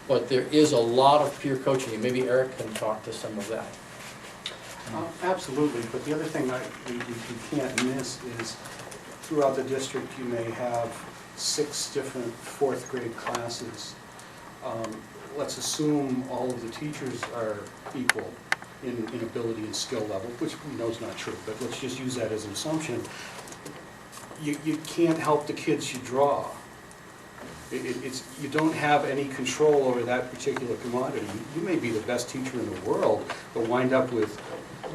But there is a lot of peer coaching, and maybe Eric can talk to some of that. Absolutely, but the other thing you can't miss is throughout the district you may have 6 different 4th grade classes. Let's assume all of the teachers are equal in ability and skill level, which we know is not true, but let's just use that as an assumption. You can't help the kids you draw You don't have any control over that particular commodity. You may be the best teacher in the world, but wind up with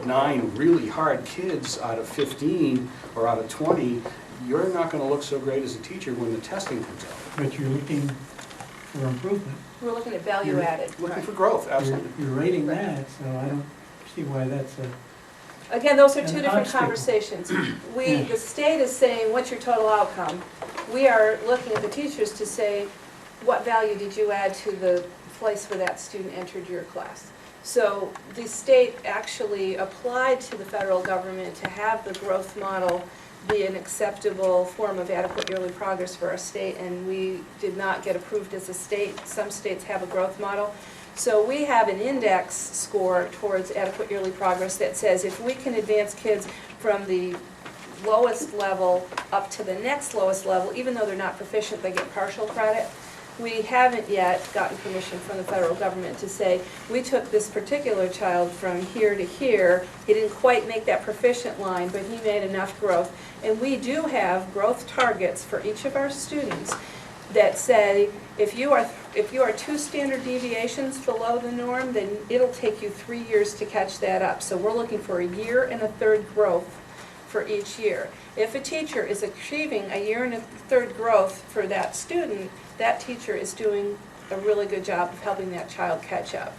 9 really hard kids out of 15 or out of 20, you're not going to look so great as a teacher when the testing comes out. But you're looking for improvement. We're looking at value added. Looking for growth, absolutely. You're rating that, so I don't see why that's a, Again, those are two An different obstacle. conversations. The state is saying, what's your total outcome? We are looking at the teachers to say, what value did you add to the place where that student entered your class? So the state actually applied to the federal government to have the growth model be an acceptable form of adequate yearly progress for our state, and we did not get approved as a state. Some states have a growth model. So we have an index score towards adequate yearly progress that says if we can advance kids from the lowest level up to the next lowest level, even though they're not proficient, they get partial credit. We haven't yet gotten permission from the federal government to say, we took this particular child from here to here, he didn't quite make that proficient line, but he made enough growth. And we do have growth targets for each of our students that say, if you are 2 standard deviations below the norm, then it'll take you 3 years to catch that up. So we're looking for a year and a third growth for each year. If a teacher is achieving a year and a third growth for that student, that teacher is doing a really good job of helping that child catch up.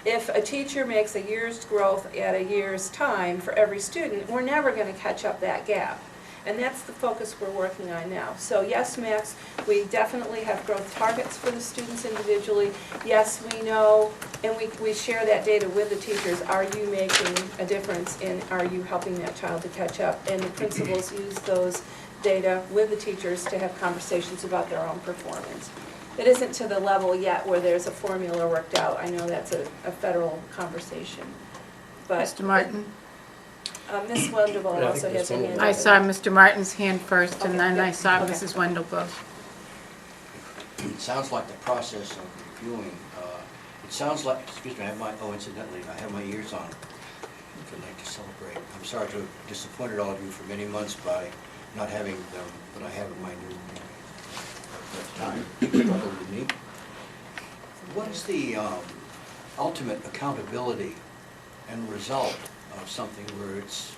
If a teacher makes a year's growth at a year's time for every student, we're never going to catch up that gap. And that's the focus we're working on now. So yes, Max, we definitely have growth targets for the students individually. Yes, we know, and we share that data with the teachers. Are you making a difference, and are you helping that child to catch up? And the principals use those data with the teachers to have conversations about their own performance. It isn't to the level yet where there's a formula worked out. I know that's a federal conversation. But Mr. Martin? Ms. Wendelbo also has her hand up. I saw Mr. Martin's hand first, and then I saw Mrs. Wendelbo. It sounds like the process of reviewing, it sounds like, excuse me, incidentally, I have my ears on. I'd like to celebrate. I'm sorry to have disappointed all of you for many months by not having them, but I have in my new time. Struggle with me. What is the ultimate accountability and result of something where it's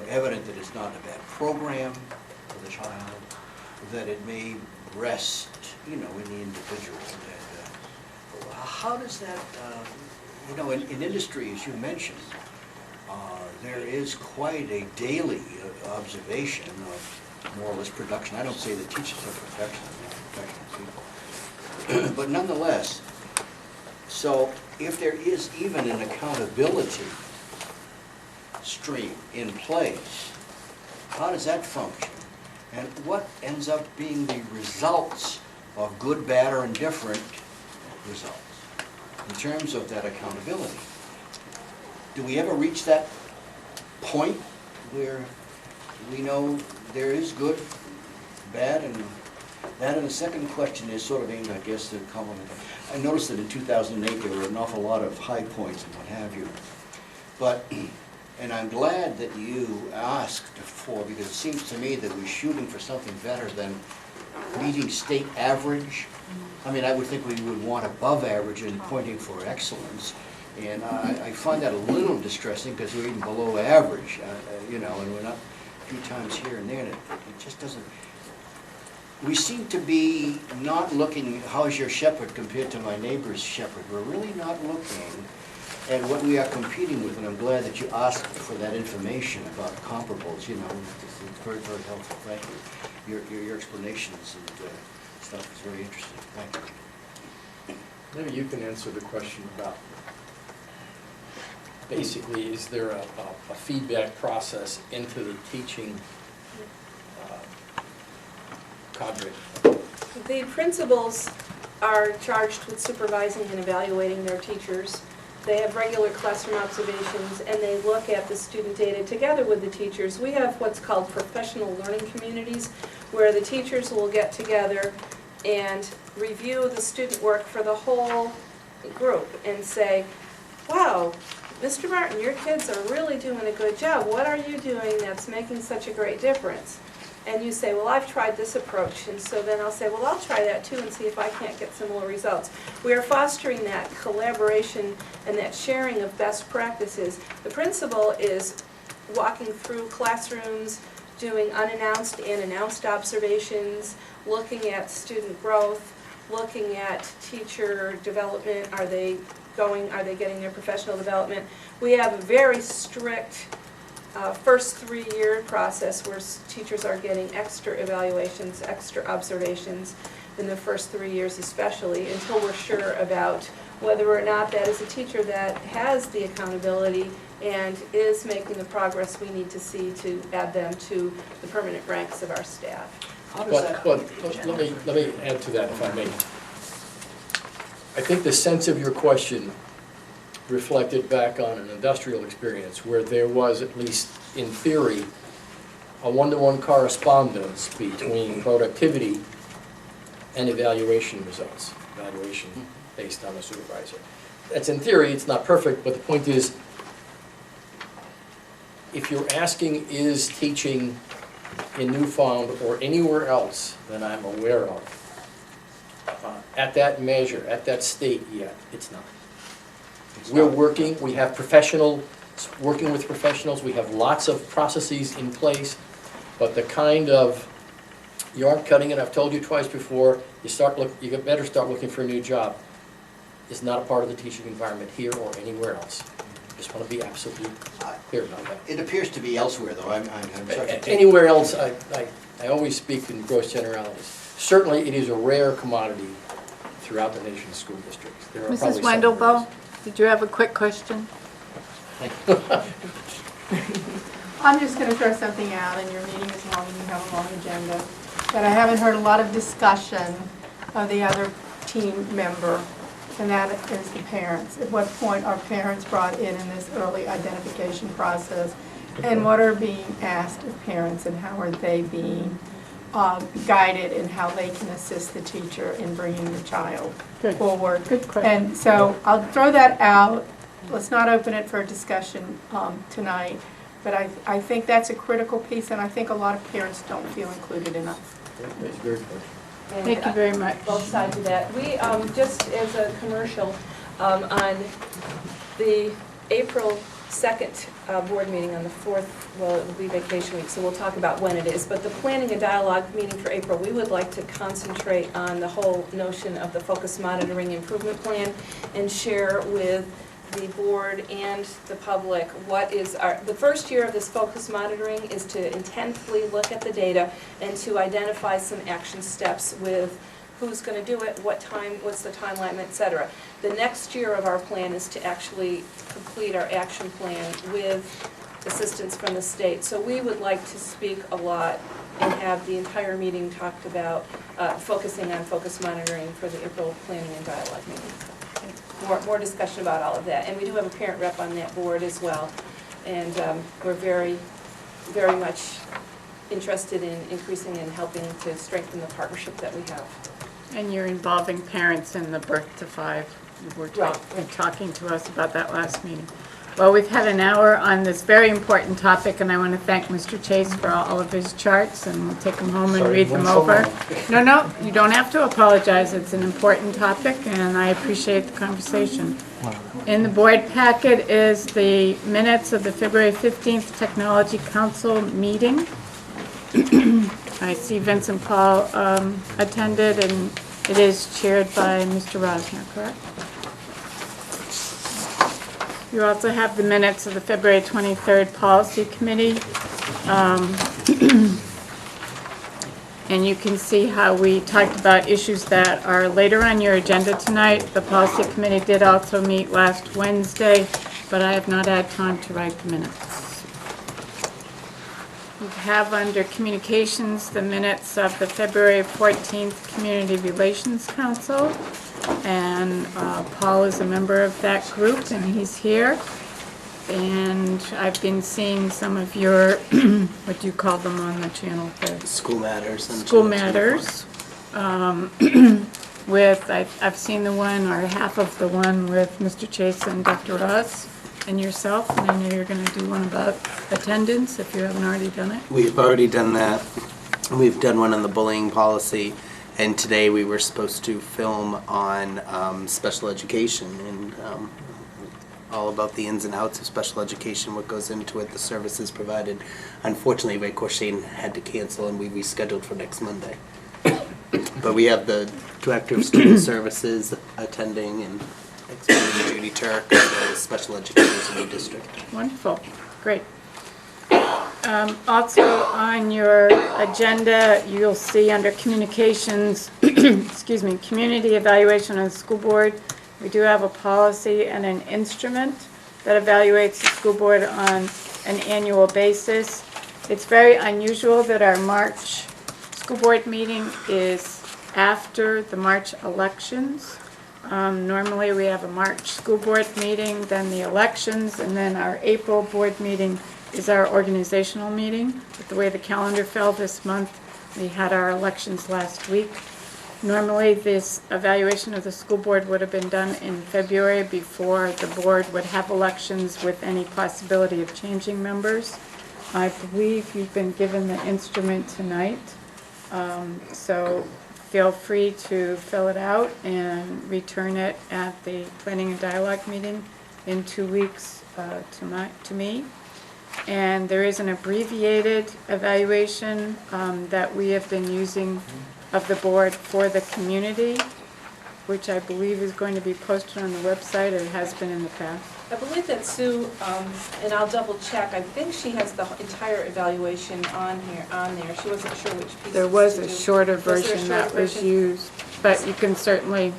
evident that it's not a bad program for the child, that it may rest in the individual? And, how does that, in industry, as you mentioned, there is quite a daily observation of more or less production. I don't say that teachers are production, people. But nonetheless, so if there is even an accountability stream in place, how does that function? And what ends up being the results of good, bad, or indifferent results in terms of that accountability? Do we ever reach that point where we know there is good, bad, and that? And the second question is sort of aimed, I guess, to compliment. I noticed that in 2008 there were an awful lot of high points and what have you. But, and I'm glad that you asked for, because it seems to me that we're shooting for something better than meeting state average. I mean, I would think we would want above average and pointing for excellence. And I find that a little distressing because we're even below average, and we're not a few times here and there, and it just doesn't. We seem to be not looking, how's your shepherd compared to my neighbor's shepherd? We're really not looking at what we are competing with, and I'm glad that you asked for that information about comparables. It's very, very helpful. Thank you. Your explanations and stuff is very interesting. Thank you. Maybe you can answer the question about, basically, is there a feedback process into the teaching cadre? The principals are charged with supervising and evaluating their teachers. They have regular classroom observations, and they look at the student data together with the teachers. We have what's called professional learning communities, where the teachers will get together and review the student work for the whole group and say, wow, Mr. Martin, your kids are really doing a good job. What are you doing that's making such a great difference? and you say, well, I've tried this approach, and so then I'll say, well, I'll try that too and see if I can't get similar results. We are fostering that collaboration and that sharing of best practices. The principal is walking through classrooms, doing unannounced and announced observations, looking at student growth, looking at teacher development. Are they getting their professional development? We have a very strict first 3-year process where teachers are getting extra evaluations, extra observations in the first 3 years especially, until we're sure about whether or not that is a teacher that has the accountability and is making the progress we need to see to add them to the permanent ranks of our staff. How does that? Let me add to that, if I may. I think the sense of your question reflected back on an industrial experience where there was, at least in theory, a one-to-one correspondence between productivity and evaluation results, evaluation based on the supervisor. That's in theory, it's not perfect, but the point is, if you're asking is teaching in Newfound or anywhere else that I'm aware of, at that measure, at that state yet, it's not. We're working, we have professionals, working with professionals, we have lots of processes in place, but the kind of yarn cutting, and I've told you twice before, you better start looking for a new job, is not a part of the teaching environment here or anywhere else. Just want to be absolutely clear about that. It appears to be elsewhere, though. I'm sorry to take- Anywhere else, I always speak in gross generalities. Certainly, it is a rare commodity throughout the nation's school districts. There are probably Mrs. some Wendelbo, did you have a quick question? I'm just going to throw something out, and your meeting is long and you have a long agenda, but I haven't heard a lot of discussion of the other team member, and that is the parents. At what point are parents brought in this early identification process, and what are being asked of parents, and how are they being guided in how they can assist the teacher in bringing the child forward? Good question. And so I'll throw that out. Let's not open it for a discussion tonight, but I think that's a critical piece, and I think a lot of parents don't feel included enough. That's very good. And, Thank you very much. Both sides of that. We, just as a commercial, on the April 2nd board meeting on the 4th, well, it will be vacation week, so we'll talk about when it is, but the planning and dialogue meeting for April, we would like to concentrate on the whole notion of the focus monitoring improvement plan and share with the board and the public what is the first year of this focus monitoring is to intensely look at the data and to identify some action steps with who's going to do it, what time, what's the timeline, et cetera. The next year of our plan is to actually complete our action plan with assistance from the state. So we would like to speak a lot and have the entire meeting talked about focusing on focus monitoring for the April planning and dialogue meeting. More discussion about all of that. And we do have a parent rep on that board as well. And we're very, very much interested in increasing and helping to strengthen the partnership that we have. And you're involving parents in the birth to 5. You were talking to us about that last meeting. Well, we've had an hour on this very important topic, and I want to thank Mr. Chase for all of his charts, and we'll take them home and read them over. No, you don't have to apologize. It's an important topic, and I appreciate the conversation. In the board packet is the minutes of the February 15th Technology Council meeting. I see Vincent Paul attended, and it is chaired by Mr. Rosner, correct? You also have the minutes of the February 23rd Policy Committee. And you can see how we talked about issues that are later on your agenda tonight. The Policy Committee did also meet last Wednesday, but I have not had time to write the minutes. We have under Communications the minutes of the February 14th Community Relations Council. And Paul is a member of that group, and he's here. And I've been seeing some of your, what do you call them on the channel? School Matters. School Matters. With, I've seen the one, or half of the one with Mr. Chase and Dr. Ross and yourself, and I know you're going to do one about attendance if you haven't already done it. We've already done that. We've done one on the bullying policy, and today we were supposed to film on special education and all about the ins and outs of special education, what goes into it, the services provided. Unfortunately, Ray Corshane had to cancel, and we rescheduled for next Monday. But we have the Director of Student Services attending, and explaining Judy Turk, as well as special educators in the district. Wonderful, great. Also on your agenda, you'll see under communications, excuse me, community evaluation of the school board. We do have a policy and an instrument that evaluates the school board on an annual basis. It's very unusual that our March school board meeting is after the March elections. Normally we have a March school board meeting, then the elections, and then our April board meeting is our organizational meeting. But the way the calendar fell this month, we had our elections last week. Normally, this evaluation of the school board would have been done in February before the board would have elections with any possibility of changing members. I believe you've been given the instrument tonight, so feel free to fill it out and return it at the Planning and Dialogue meeting in 2 weeks to me. And there is an abbreviated evaluation that we have been using of the board for the community, which I believe is going to be posted on the website, or has been in the past. I believe that Sue, and I'll double check, I think she has the entire evaluation on there. She wasn't sure which pieces There was to a do. shorter Was there a version that shorter was version? used, but you can certainly,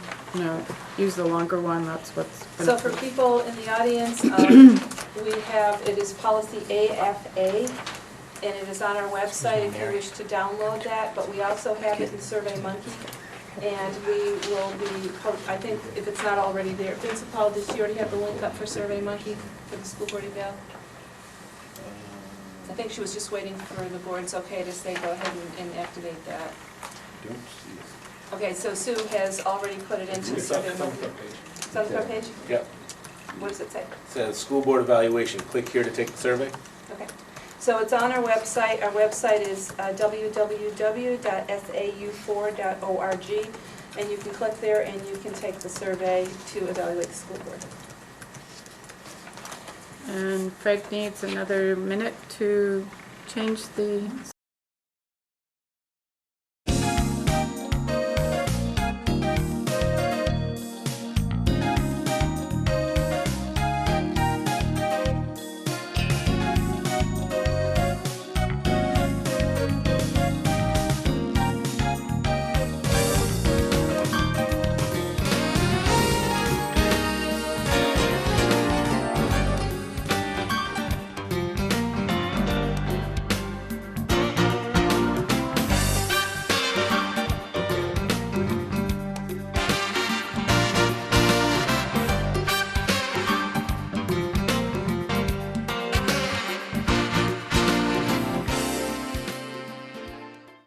use the longer one. That's what's been. So for people in the audience, we have, it is policy AFA, and it is on our website if you wish to download that, but we also have it in SurveyMonkey, and we will be, I think if it's not already there, Vincent Paul, did you already have the link up for SurveyMonkey for the school board eval? I think she was just waiting for the board's okay to say go ahead and activate that. Don't see it. Okay, so Sue has already put it into SurveyMonkey. It's on the front page? Yep. What does it say? It says school board evaluation. Click here to take the survey. Okay. So it's on our website. Our website is www.sau4.org, and you can click there and you can take the survey to evaluate the school board. And Fred needs another minute to change the